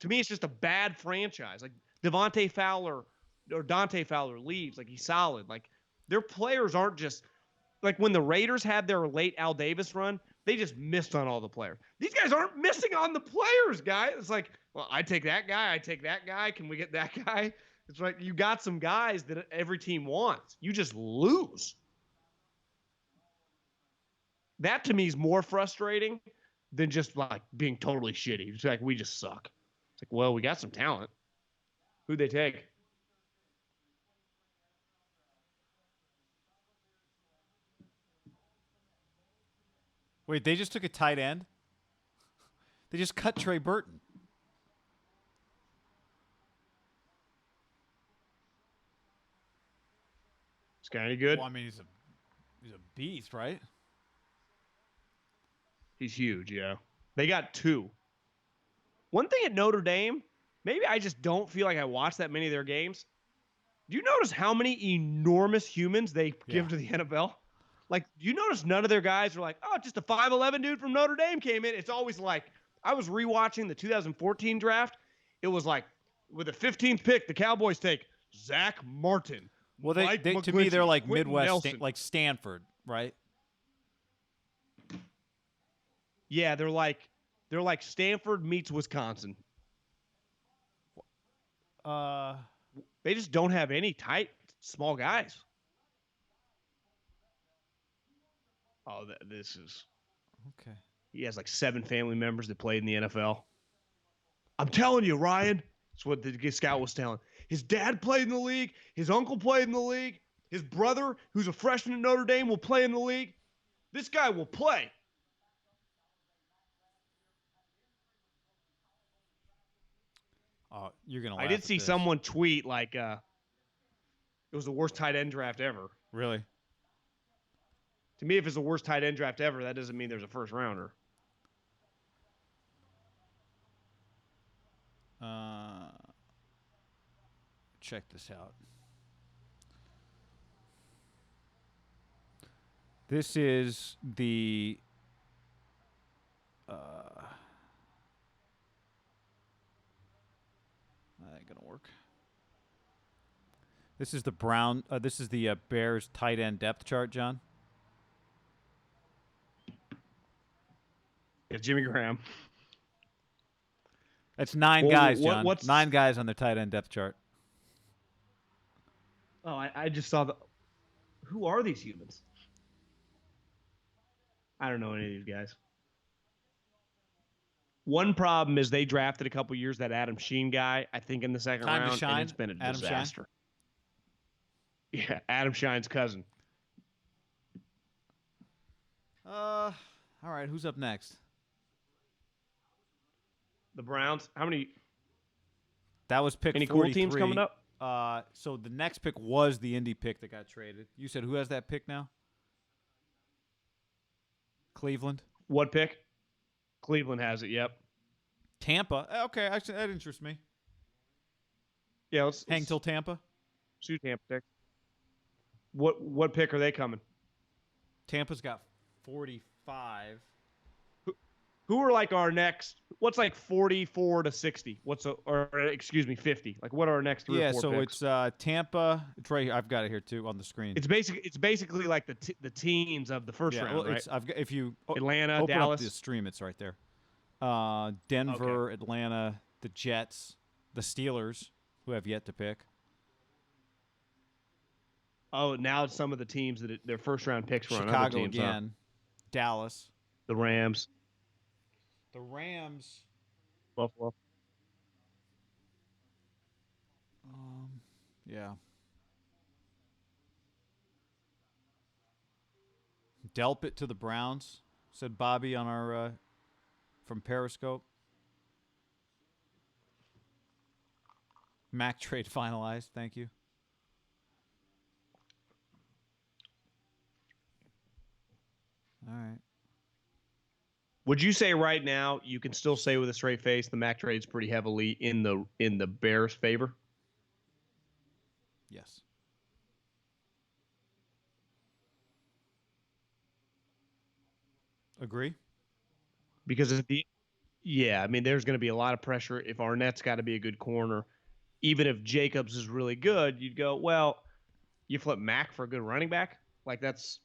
to me, it's just a bad franchise. Like Dante Fowler leaves. Like he's solid. Like their players aren't just like when the Raiders had their late Al Davis run, they just missed on all the players. These guys aren't missing on the players, guys. It's like, well, I take that guy. Can we get that guy? It's like you got some guys that every team wants. You just lose. That to me is more frustrating than just like being totally shitty. It's like we just suck. It's like, well, we got some talent. Who'd they take? Wait, they just took a tight end? They just cut Trey Burton. Is guy any good? Well, I mean, he's a beast, right? He's huge, yeah. They got 2. One thing at Notre Dame, maybe I just don't feel like I watch that many of their games. Do you notice how many enormous humans they give to the NFL? Like, do you notice none of their guys are like, oh, just a 5'11" dude from Notre Dame came in? It's always like, I was rewatching the 2014 draft. It was like, with the 15th pick, the Cowboys take Zach Martin. Well, to me, they're like Midwest, like Stanford, right? Yeah, they're like Stanford meets Wisconsin. They just don't have any tight, small guys. Oh, this is okay. He has like 7 family members that played in the NFL. I'm telling you, Ryan. That's what the scout was telling. His dad played in the league. His uncle played in the league. His brother, who's a freshman at Notre Dame, will play in the league. This guy will play. You're gonna. I did see someone tweet like, it was the worst tight end draft ever. Really? To me, if it's the worst tight end draft ever, that doesn't mean there's a first rounder. Check this out. This is the that ain't gonna work. This is the Bears tight end depth chart, John. It's Jimmy Graham. That's 9 guys, John. 9 guys on their tight end depth chart. Oh, I just saw who are these humans? I don't know any of these guys. One problem is they drafted a couple years that Adam Sheen guy, I think, in the second round, and it's been a disaster. Yeah, Adam Shine's cousin. All right, who's up next? The Browns. How many? That was pick 43. Any cool teams coming up? So the next pick was the Indy pick that got traded. You said who has that pick now? Cleveland. What pick? Cleveland has it. Yep. Tampa. Okay, actually, that interests me. Yeah, let's hang till Tampa. Shoot Tampa pick. What pick are they coming? Tampa's got 45. Who are like our next? What's like 44 to 60? Excuse me, 50? Like what are our next 3 or 4 picks? It's Tampa. It's right here. I've got it here too on the screen. It's basically like the teams of the first round, right? If you Atlanta, open Dallas, up the stream, it's right there. Denver, okay. Atlanta, the Jets, the Steelers, who have yet to pick. Oh, now some of the teams that their first round picks were on Chicago other teams, again, Dallas, the Rams. The Rams. Buffalo. Yeah. Delp it to the Browns, said Bobby on our from Periscope. Mac trade finalized. Thank you. All right. Would you say right now you can still say with a straight face the Mac trade's pretty heavily in the Bears' favor? Yes. Agree? Because there's going to be a lot of pressure if Arnett's got to be a good corner. Even if Jacobs is really good, you'd go, well, you flip Mac for a good running back? Like that's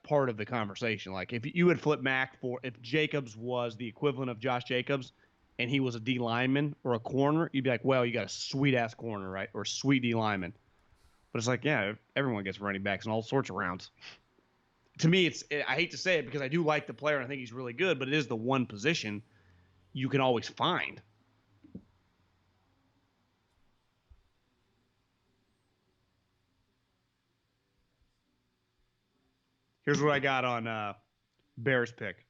part of the conversation. Like if you would flip Mac if Jacobs was the equivalent of Josh Jacobs and he was a D lineman or a corner, you'd be like, well, you got a sweet ass corner, right? Or sweet D lineman. But it's like, yeah, everyone gets running backs in all sorts of rounds. To me, I hate to say it because I do like the player and I think he's really good, but it is the one position you can always find. Here's what I got on Bears pick.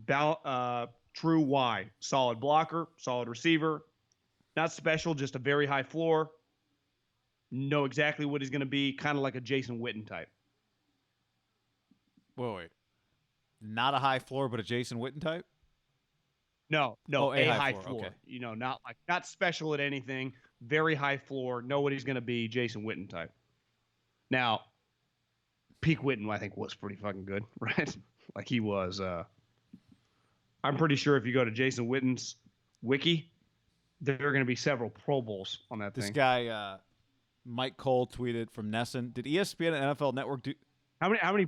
True Y. Solid blocker, solid receiver. Not special, just a very high floor. Know exactly what he's going to be, kind of like a Jason Witten type. Wait. Not a high floor, but a Jason Witten type? No, a high floor. floor. Okay. You know, not special at anything. Very high floor. Know what he's going to be, Jason Witten type. Now, peak Witten, I think, was pretty fucking good, right? Like he was. I'm pretty sure if you go to Jason Witten's wiki, there are going to be several Pro Bowls on that This thing. guy, Mike Cole, tweeted from Nesson. Did ESPN and NFL Network do How many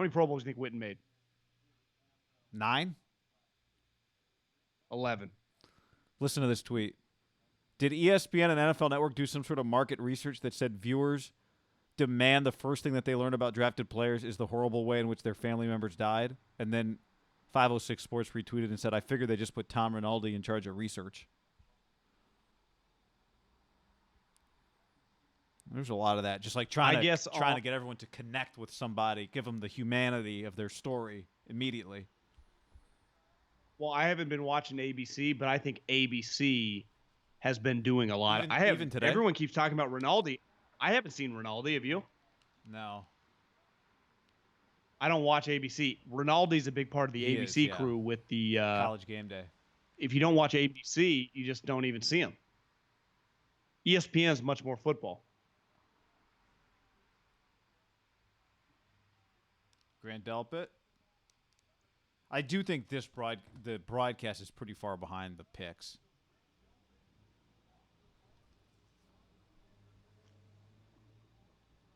Pro Bowls do you think Witten made? 9? 11. Listen to this tweet. Did ESPN and NFL Network do some sort of market research that said viewers demand the first thing that they learn about drafted players is the horrible way in which their family members died? And then 506 Sports retweeted and said, I figured they just put Tom Rinaldi in charge of research. There's a lot of that. Just like trying to get everyone to connect with somebody, give them the humanity of their story immediately. Well, I haven't been watching ABC, but I think ABC has been doing a lot. Even today? Everyone keeps talking about Rinaldi. I haven't seen Rinaldi. Have you? No. I don't watch ABC. Rinaldi's a big part of the ABC crew with the College Game Day. If you don't watch ABC, you just don't even see him. ESPN is much more football. Grant Delpit. I do think the broadcast is pretty far behind the picks.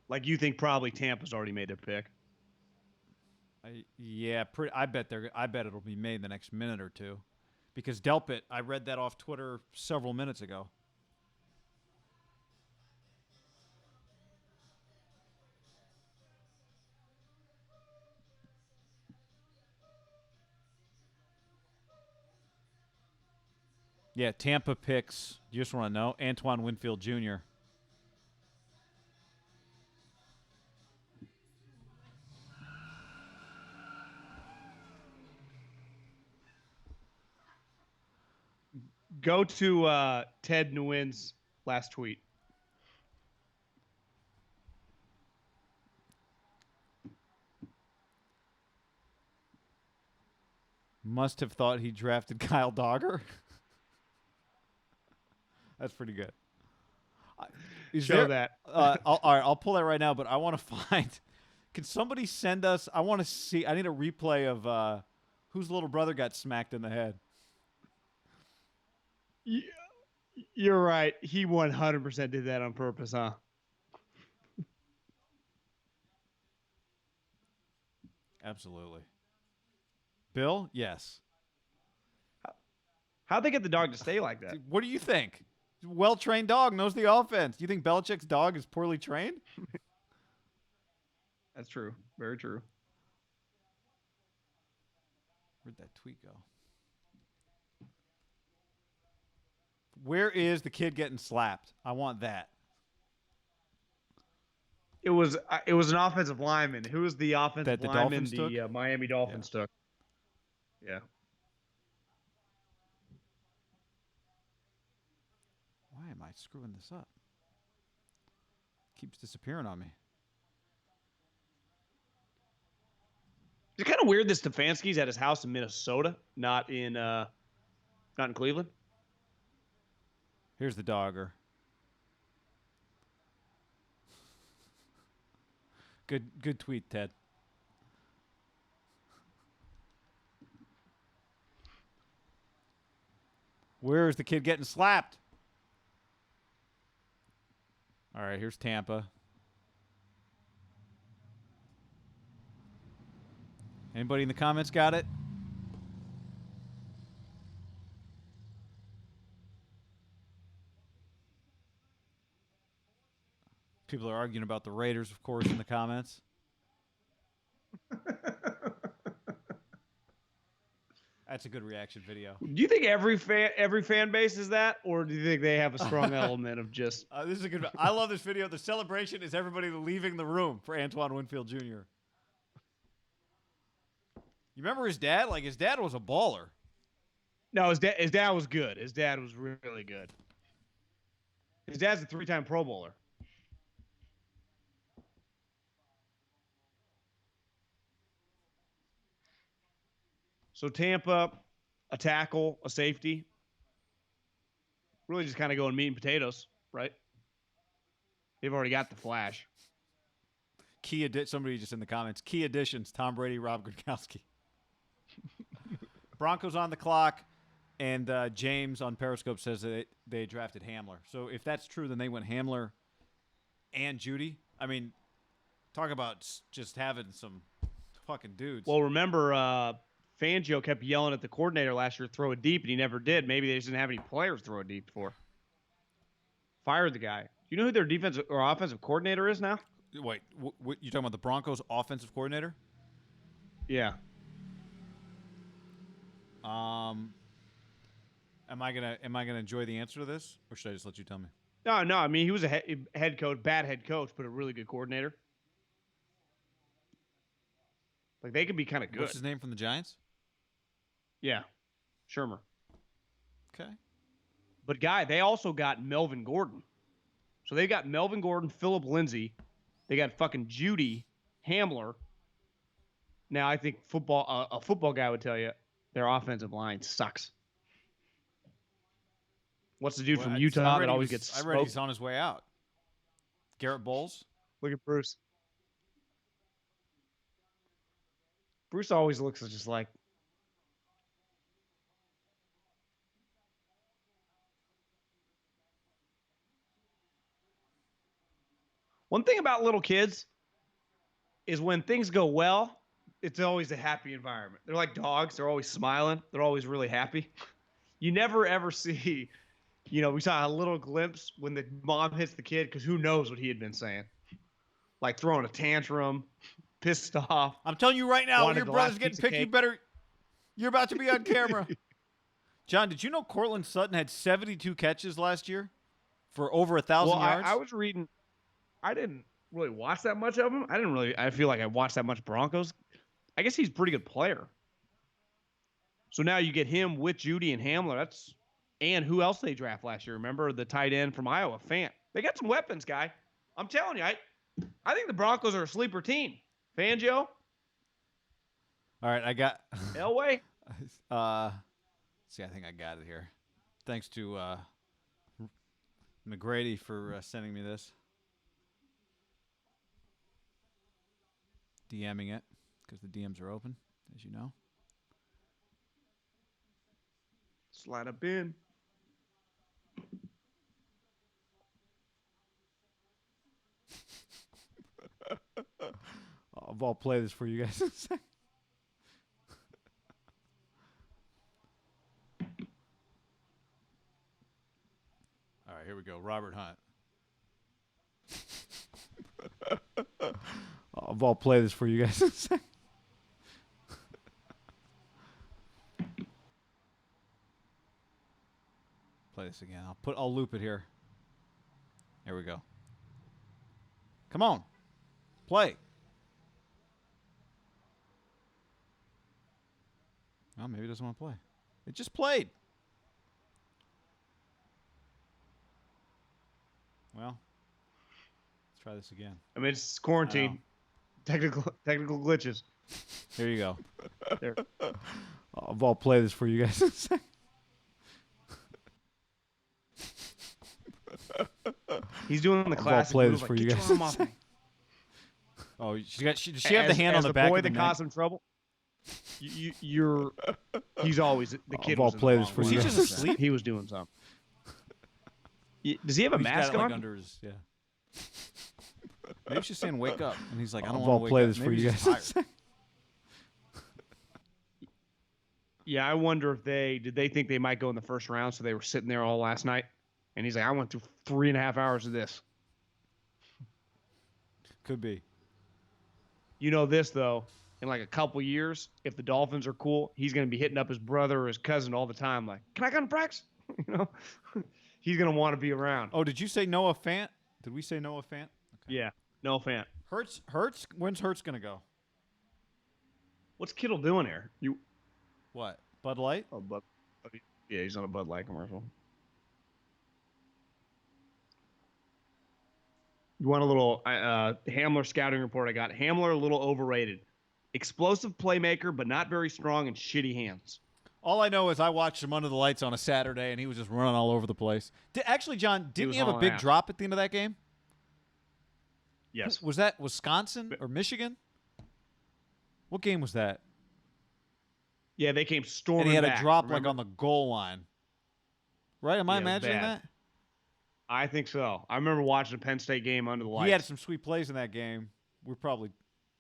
Like you think probably Tampa's already made their pick. I bet it'll be made in the next minute or two, because Delpit, I read that off Twitter several minutes ago. Yeah, Tampa picks. You just want to know Antoine Winfield Jr. Go to Ted Nguyen's last tweet. Must have thought he drafted Kyle Dogger. That's pretty good. Show that. All right, I'll pull that right now, but I want to find. Can somebody send us? I want to see. I need a replay of whose little brother got smacked in the head. You're right. He 100% did that on purpose, huh? Absolutely. Bill, yes. How'd they get the dog to stay like that? What do you think? Well-trained dog, knows the offense. Do you think Belichick's dog is poorly trained? That's true. Very true. Where'd that tweet go? Where is the kid getting slapped? I want that. It was an offensive lineman. Who was the offensive lineman the Miami Dolphins took? Yeah. Why am I screwing this up? Keeps disappearing on me. It's kind of weird that Stefanski's at his house in Minnesota, not in Cleveland. Here's the dogger. Good tweet, Ted. Where is the kid getting slapped? All right, here's Tampa. Anybody in the comments got it? People are arguing about the Raiders, of course, in the comments. That's a good reaction video. Do you think every fan base is that, or do you think they have a strong element of just? This is a good. I love this video. The celebration is everybody leaving the room for Antoine Winfield Jr. You remember his dad? Like, his dad was a baller. No, his dad was good. His dad was really good. His dad's a 3-time Pro Bowler. So Tampa, a tackle, a safety. Really just kind of going meat and potatoes, right? They've already got the flash. Somebody just in the comments. Key additions: Tom Brady, Rob Gronkowski. Broncos on the clock, and James on Periscope says that they drafted Hamler. So if that's true, then they went Hamler and Judy. I mean, talk about just having some fucking dudes. Well, remember, Fangio kept yelling at the coordinator last year, throw it deep, and he never did. Maybe they just didn't have any players throw it deep for. Fired the guy. Do you know who their defensive or offensive coordinator is now? Wait, what you talking about? The Broncos offensive coordinator? Yeah. Am I gonna enjoy the answer to this, or should I just let you tell me? No. I mean, he was a head coach, bad head coach, but a really good coordinator. Like, they could be kind of good. What's his name from the Giants? Yeah, Shermer. Okay. But, Guy, they also got Melvin Gordon. So they got Melvin Gordon, Phillip Lindsay. They got fucking Judy, Hamler. Now, I think a football guy would tell you their offensive line sucks. What's the dude from Utah that always gets smoked? I read he's on his way out. Garrett Bowles. Look at Bruce. Bruce always looks just like. One thing about little kids is when things go well, it's always a happy environment. They're like dogs. They're always smiling. They're always really happy. You never, ever see, we saw a little glimpse when the mom hits the kid because who knows what he had been saying. Like throwing a tantrum, pissed off. I'm telling you right now, when your brother's getting picked, you're about to be on camera. John, did you know Cortland Sutton had 72 catches last year for over 1,000 yards? I was reading. I didn't really watch that much of him. I feel like I watched that much Broncos. I guess he's a pretty good player. So now you get him with Judy and Hamler. And who else they draft last year? Remember the tight end from Iowa, Fant. They got some weapons, guy. I'm telling you, I think the Broncos are a sleeper team. Fangio. All right, I got Elway. See, I think I got it here. Thanks to McGrady for sending me this. DMing it because the DMs are open, as you know. Slide up in. I'll play this for you guys in a second. All right, here we go. Robert Hunt. I'll play this for you guys in a second. Play this again. I'll loop it here. There we go. Come on. Play. Well, maybe it doesn't want to play. It just played. Well, let's try this again. I mean, it's quarantine. Technical glitches. Here you go. There. I'll play this for you guys in a second. He's doing the classic. I'll play move, this for like, you "Get guys. your arm off me." Oh, does she have the hand on the back boy of the that neck? caused him trouble. He's always the kid. I'll was in play the this wrong for one. you Was guys. he just asleep? He was doing something. Does he have a He's mask got it, on? like, under his, yeah. Maybe she's saying wake up, and he's like, I don't I'll want to wake play up. this Maybe for you he's guys. tired. Yeah, I wonder if did they think they might go in the first round, so they were sitting there all last night, and he's like, I went through 3.5 hours of this. Could be. You know this though, in like a couple years, if the Dolphins are cool, he's gonna be hitting up his brother or his cousin all the time, like, can I come to practice? He's gonna want to be around. Oh, did you say Noah Fant? Did we say Noah Fant? Okay. Yeah, no fan. Hurts. When's Hurts gonna go? What's Kittle doing here? What? Bud Light? Oh, yeah, he's on a Bud Light commercial. You want a little Hamler scouting report I got. Hamler a little overrated. Explosive playmaker, but not very strong and shitty hands. All I know is I watched him under the lights on a Saturday, and he was just running all over the place. Actually, John, didn't he have a big drop at the end of that game? Yes. Was that Wisconsin or Michigan? What game was that? Yeah, they came storming and he had back, a drop remember? like on the goal line. Right? Am I imagining bad. that? I think so. I remember watching a Penn State game under the lights. He had some sweet plays in that game. We're probably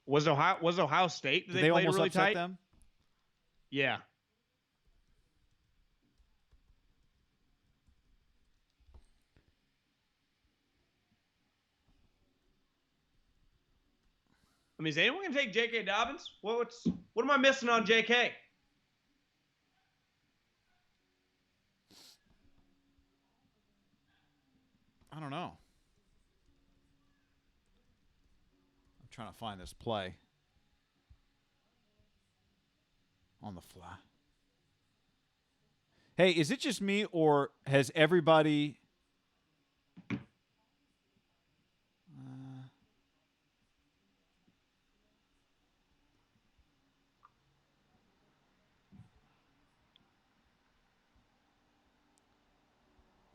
was Ohio State? Did they play almost really upset tight? them? Yeah. I mean, is anyone going to take J.K. Dobbins? What am I missing on J.K.? I don't know. I'm trying to find this play on the fly. Hey, is it just me, or has everybody...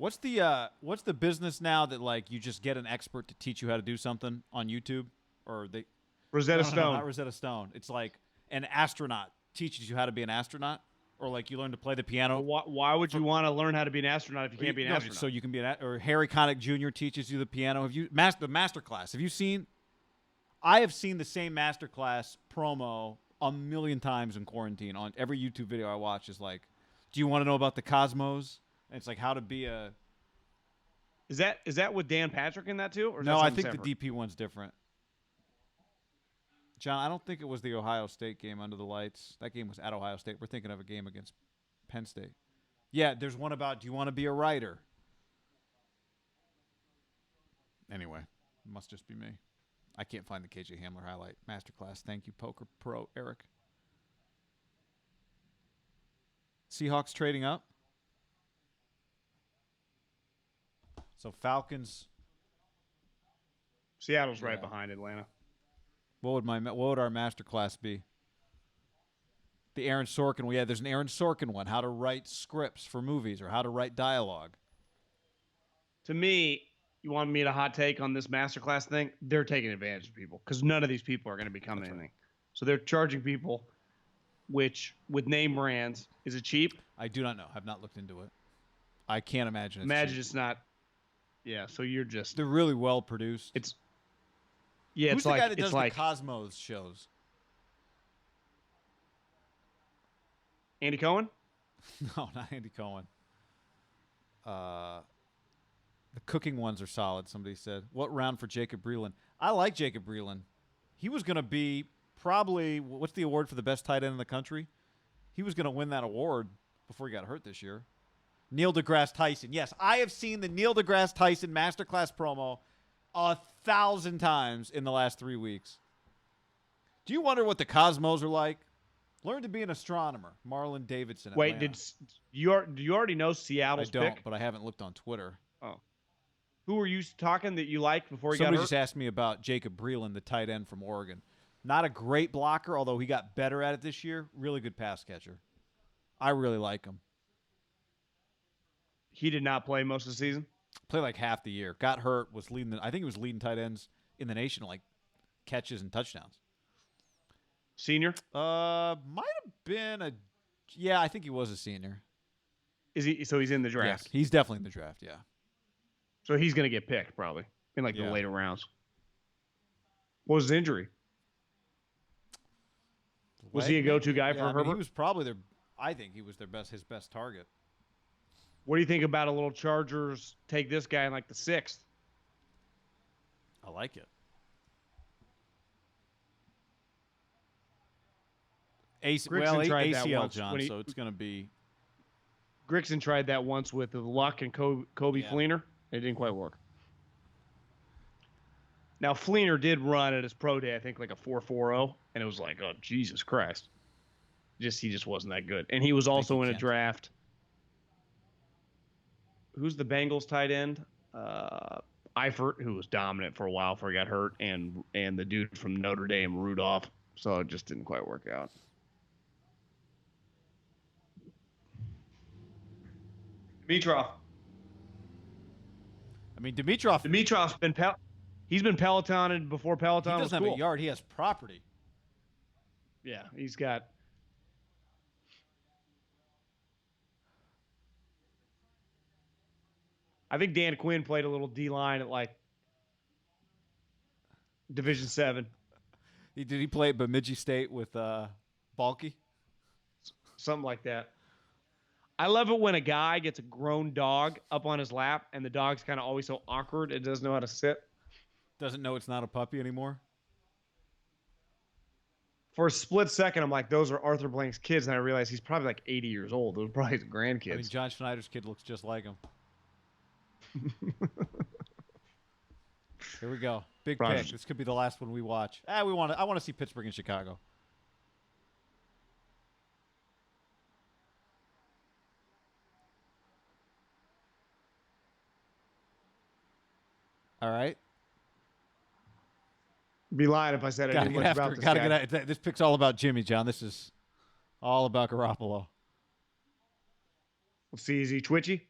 What's the business now that like you just get an expert to teach you how to do something on YouTube, or they Rosetta no, Stone. not Rosetta Stone. It's like an astronaut teaches you how to be an astronaut, or like you learn to play the piano. Why would you want to learn how to be an astronaut if you can't be an astronaut? So you can be or Harry Connick Jr. teaches you the piano. Have you the master class? Have you seen? I have seen the same master class promo a million times in quarantine. On every YouTube video I watch is like, do you want to know about the cosmos? And it's like how to be a. Is that with Dan Patrick in that too? Or is no, that I think separate? the DP one's different. John, I don't think it was the Ohio State game under the lights. That game was at Ohio State. We're thinking of a game against Penn State. Yeah, there's one about do you want to be a writer? Anyway, it must just be me. I can't find the KJ Hamler highlight masterclass. Thank you, Poker Pro Eric. Seahawks trading up. So Falcons. Seattle's right behind Atlanta. What would our master class be? The Aaron Sorkin. Yeah, there's an Aaron Sorkin one. How to write scripts for movies or how to write dialogue. To me, you want me to hot take on this masterclass thing? They're taking advantage of people because none of these people are going to become anything. Right. So they're charging people, which with name brands, is it cheap? I do not know. I've not looked into it. I can't imagine. It's not. Yeah, so you're just. They're really well produced. Who's the guy that does the Cosmos shows? Andy Cohen? No, not Andy Cohen. The cooking ones are solid, somebody said. What round for Jacob Breeland? I like Jacob Breeland. He was going to be probably, what's the award for the best tight end in the country? He was going to win that award before he got hurt this year. Neil deGrasse Tyson. Yes, I have seen the Neil deGrasse Tyson masterclass promo 1,000 times in the last 3 weeks. Do you wonder what the cosmos are like? Learn to be an astronomer. Marlon Davidson. Wait, Atlanta. do you already know Seattle's pick? I don't, pick? but I haven't looked on Twitter. Oh. Who were you talking that you liked before he got hurt? Somebody just asked me about Jacob Breeland, the tight end from Oregon. Not a great blocker, although he got better at it this year. Really good pass catcher. I really like him. He did not play most of the season? Played like half the year. Got hurt, was leading I think he was leading tight ends in the nation, like catches and touchdowns. Senior? Might have been a I think he was a senior. Is he so he's in the draft? Yes, he's definitely in the draft, yeah. So he's gonna get picked probably in like the later rounds. What was his injury? Was he a go-to guy for Herbert? He was probably I think he was his best target. What do you think about a little Chargers take this guy in like the 6th? I like it. ACL, John, so it's going to be... Grigson tried that once with Luck and Kobe Fleener. It didn't quite work. Now, Fleener did run at his pro day, I think, like a 4.40, and it was like, oh, Jesus Christ. he just wasn't that good. And he was think also he in a can. draft. Who's the Bengals tight end? Eifert, who was dominant for a while before he got hurt, and the dude from Notre Dame, Rudolph. So it just didn't quite work out. Dimitrov. I mean, Dimitrov, Dimitrov's been he's been Pelotoned before he Peloton was doesn't have cool. a yard. He has property. Yeah, he's got. I think Dan Quinn played a little D line at like Division 7. Did he play at Bemidji State with Balky? Something like that. I love it when a guy gets a grown dog up on his lap and the dog's kind of always so awkward it doesn't know how to sit. Doesn't know it's not a puppy anymore. For a split second, I'm like, those are Arthur Blank's kids, and I realized he's probably like 80 years old. Those are probably his grandkids. I mean, John Schneider's kid looks just like him. Here we go. Big pick. This could be the last one we watch. I want to see Pittsburgh and Chicago. All right. Be lying if I said I knew much about this guy. This pick's all about Jimmy, John. This is all about Garoppolo. Let's see, is he twitchy?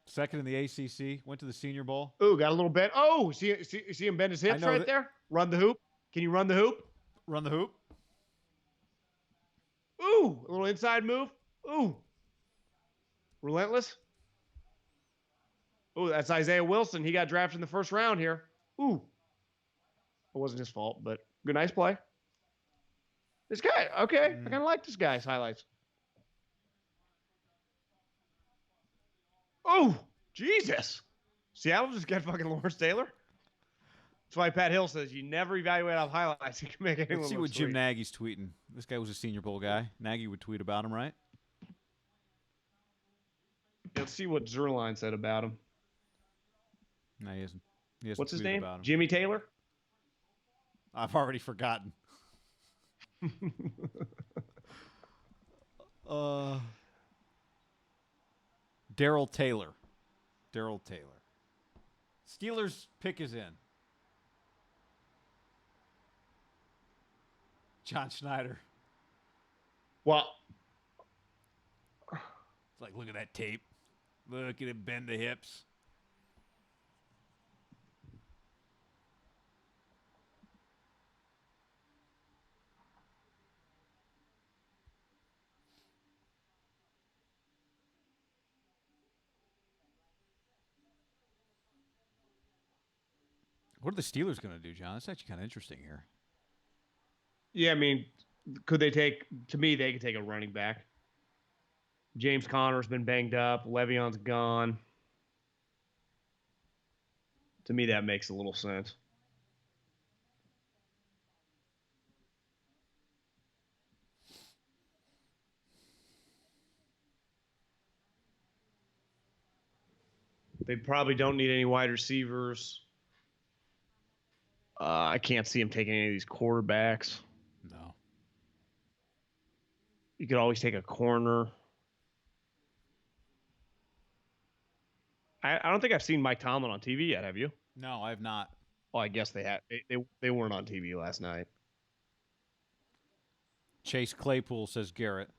Second in the ACC. Went to the Senior Bowl. Ooh, got a little bend. Oh, see him bend his hips right there? Run the hoop. Can you run the hoop? Run the hoop. Ooh, a little inside move. Ooh. Relentless. Ooh, that's Isaiah Wilson. He got drafted in the first round here. Ooh. It wasn't his fault, but good, nice play. This guy, okay. I kind of like this guy's highlights. Oh, Jesus. Seattle just got fucking Lawrence Taylor. That's why Pat Hill says you never evaluate off highlights. You can make anyone Let's see look what Jim sweet. Nagy's tweeting. This guy was a Senior Bowl guy. Nagy would tweet about him, right? Let's see what Zerline said about him. No, he hasn't. He hasn't What's his tweeted name? about him. Jimmy Taylor? I've already forgotten. Darryl Taylor. Steelers pick is in. John Schneider. Well, It's like, look at that tape. Look at it bend the hips. What are the Steelers going to do, John? That's actually kind of interesting here. yeah, I mean, could they take, to me, they could take a running back. James Conner's been banged up. Le'Veon's gone. To me, that makes a little sense. They probably don't need any wide receivers. I can't see him taking any of these quarterbacks. No. You could always take a corner. I don't think I've seen Mike Tomlin on TV yet. Have you? No, I have not. Oh, I guess they had. They weren't on TV last night. Chase Claypool, says Garrett.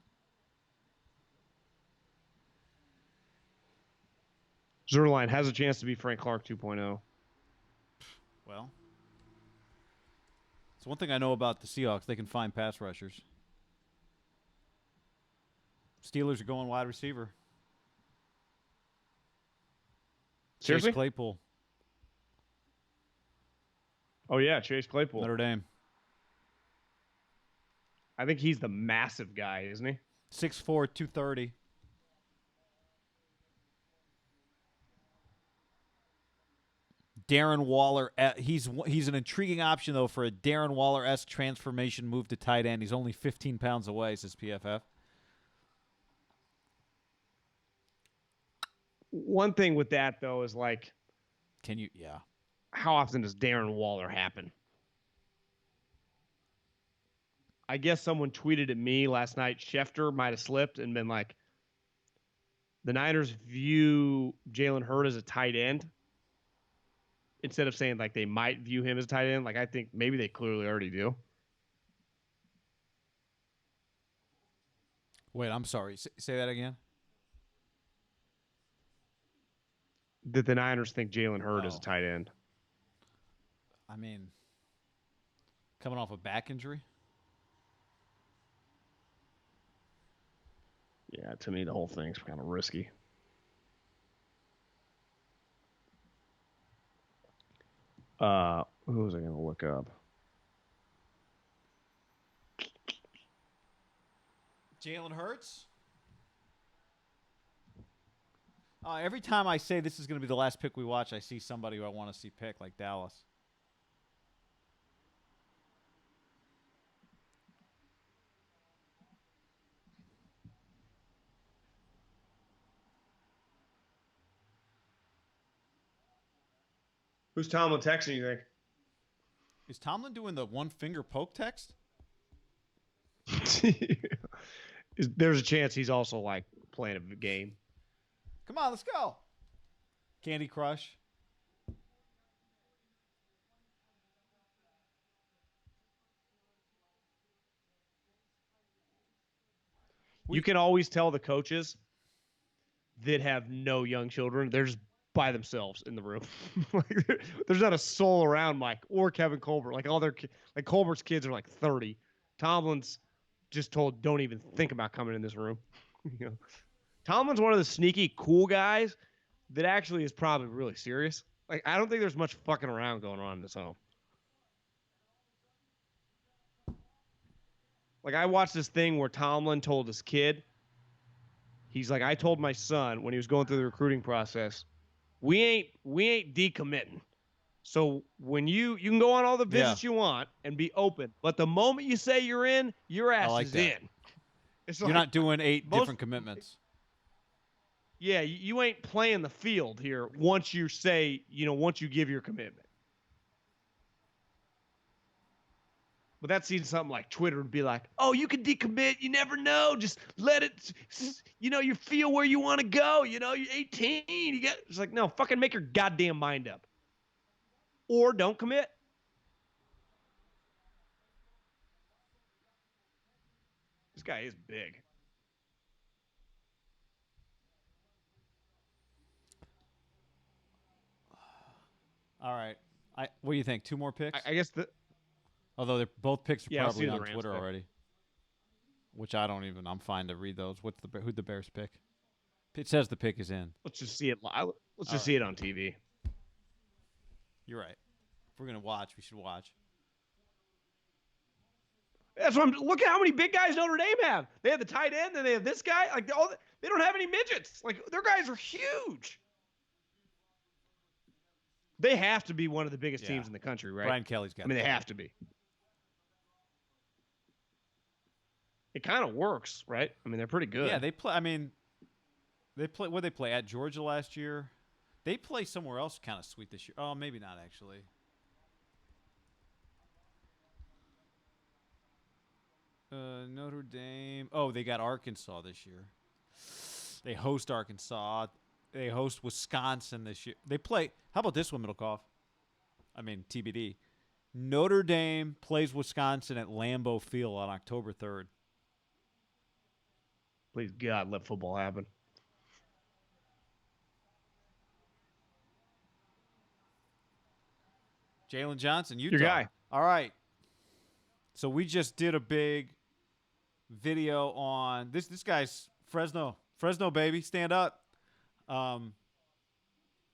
Zerline has a chance to be Frank Clark 2.0. Well, it's one thing I know about the Seahawks. They can find pass rushers. Steelers are going wide receiver. Seriously? Chase Claypool, Oh yeah, Chase Claypool. Notre Dame. I think he's the massive guy, isn't he? 6'4", 230. Darren Waller, he's an intriguing option, though, for a Darren Waller-esque transformation move to tight end. He's only 15 pounds away, says PFF. One thing with that, though, is like, Yeah. how often does Darren Waller happen? I guess someone tweeted at me last night. Schefter might have slipped and been like, the Niners view Jalen Hurts as a tight end instead of saying like they might view him as a tight end. Like I think maybe they clearly already do. Wait, I'm sorry. Say that again. That the Niners think Jalen Hurts is a tight end. I mean, coming off a back injury. Yeah, to me, the whole thing's kind of risky. Who was I going to look up? Jalen Hurts? Every time I say this is going to be the last pick we watch, I see somebody who I want to see pick, like Dallas. Who's Tomlin texting, you think? Is Tomlin doing the one finger poke text? There's a chance he's also like playing a game. Come on, let's go. Candy Crush. You can always tell the coaches that have no young children. They're just by themselves in the room. Like, there's not a soul around Mike or Kevin Colbert. Like like Colbert's kids are like 30. Tomlin's just told, don't even think about coming in this room. You know, Tomlin's one of the sneaky cool guys that actually is probably really serious. Like I don't think there's much fucking around going on in this home. Like I watched this thing where Tomlin told his kid, he's like, I told my son when he was going through the recruiting process, we ain't decommitting. So when you can go on all the visits you want and be open, but the moment you say you're in, your ass is in. It's You're not doing 8 different commitments. Yeah, you ain't playing the field here once you say, once you give your commitment. But that seems something like Twitter would be like, oh, you can decommit. You never know. Just let it, you feel where you want to go. You're 18. It's like, no, fucking make your goddamn mind up. Or don't commit. This guy is big. All right. What do you think? 2 more picks? I guess Although both picks are probably the on Rams Twitter pick. already. Which I'm fine to read those. Who'd the Bears pick? It says the pick is in. Let's just see it live. Let's just see it on TV. You're right. If we're gonna watch, we should watch. That's what look at how many big guys Notre Dame have. They have the tight end, and they have this guy. Like they don't have any midgets. Like their guys are huge. They have to be one of the biggest teams in the country, right? Brian Kelly's got. They have to be. It kind of works, right? They're pretty good. Yeah, they play. What they play at Georgia last year. They play somewhere else kind of sweet this year. Oh, maybe not actually. Notre Dame. Oh, they got Arkansas this year. They host Arkansas. They host Wisconsin this year. They play. How about this one, Middlekauff? TBD. Notre Dame plays Wisconsin at Lambeau Field on October 3rd. Please God, let football happen. Jalen Johnson, Utah. Your guy. All right. So we just did a big video on this guy's Fresno, baby, stand up.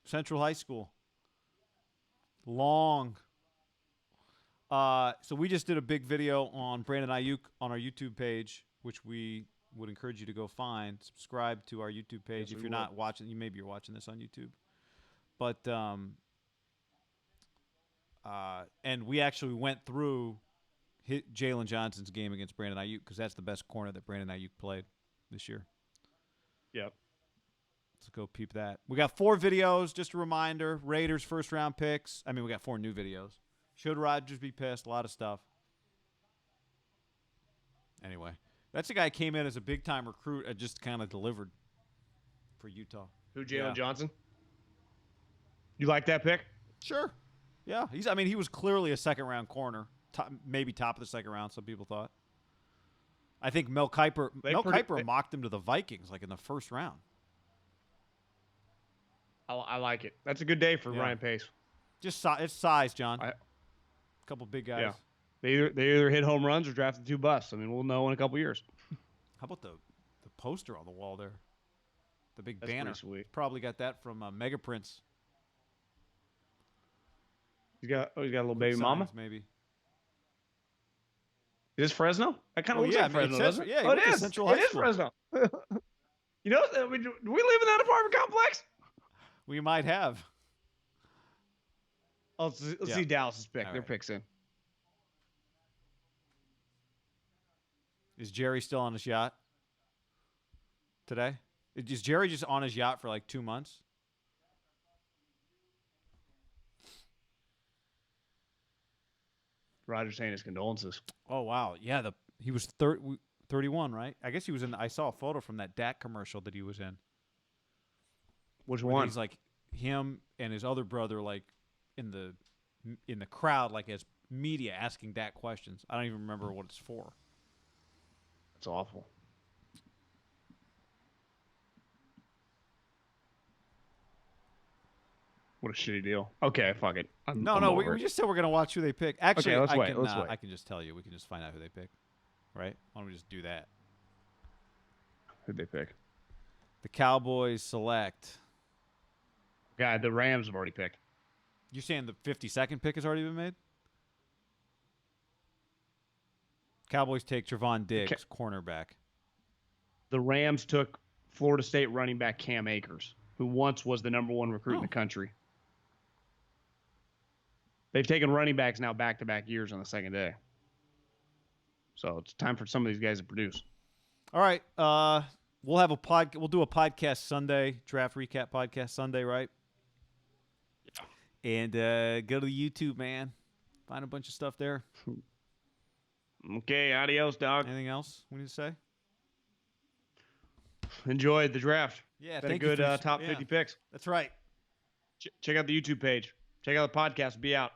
Central High School. Long. So we just did a big video on Brandon Ayuk on our YouTube page, which we would encourage you to go find. Subscribe to our YouTube page. If you're not watching, maybe you're watching this on YouTube. But and we actually went through Jalen Johnson's game against Brandon Ayuk because that's the best corner that Brandon Ayuk played this year. Yep. Let's go peep that. We got 4 videos. Just a reminder. Raiders first round picks. We got 4 new videos. Should Rodgers be pissed? A lot of stuff. anyway. That's a guy who came in as a big-time recruit and just kind of delivered for Utah. Who, Jalen Yeah. Johnson? You like that pick? Sure. Yeah. He was clearly a second-round corner. Maybe top of the second round, some people thought. I think Mel Kiper mocked him to the Vikings like in the first round. I like it. That's a good day for Ryan Pace. Just it's size, John. A couple big guys. Yeah. They either hit home runs or drafted 2 busts. I mean, we'll know in a couple years. How about the poster on the wall there? The big That's banner. pretty sweet. Probably got that from Mega Prince. He's got a little baby Signs, mama. maybe. Is this Fresno? That kind of looks like Fresno, doesn't it? Yeah, it is. Central High It is School. Fresno. You know, do we live in that apartment complex? We might have. Oh, let's see Dallas's pick. All Their right. pick's in. Is Jerry still on his yacht today? Is Jerry just on his yacht for like 2 months? Roger's saying his condolences. Oh wow, yeah. He was 31, right? I guess he was in. I saw a photo from that Dak commercial that he was in. Which where one? He's like him and his other brother, like in the crowd, like as media asking Dak questions. I don't even remember what it's for. It's awful. What a shitty deal. Okay, fuck it. I'm over we it. just said we're gonna watch who they pick. Actually, let's I wait, can, let's wait. I can just tell you. We can just find out who they pick, right? Why don't we just do that? Who'd they pick? The Cowboys select. God, the Rams have already picked. You saying the 52nd pick has already been made? Cowboys take Trevon Diggs, cornerback. The Rams took Florida State running back Cam Akers, who once was the #1 recruit in the country. They've taken running backs now back-to-back years on the second day. So it's time for some of these guys to produce. All right. We'll have We'll do a podcast Sunday, draft recap podcast Sunday, right? Yeah. And go to the YouTube, man. Find a bunch of stuff there. Okay, adios, dog. Anything else we need to say? Enjoy the draft. Yeah, Been thank a good you for top 50 picks. That's right. Check out the YouTube page. Check out the podcast. Be out.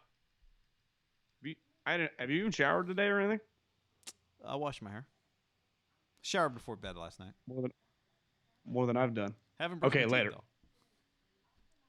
Have you even showered today or anything? I washed my hair. Showered before bed last night. More than I've done. Haven't brushed Okay, my teeth, later. though.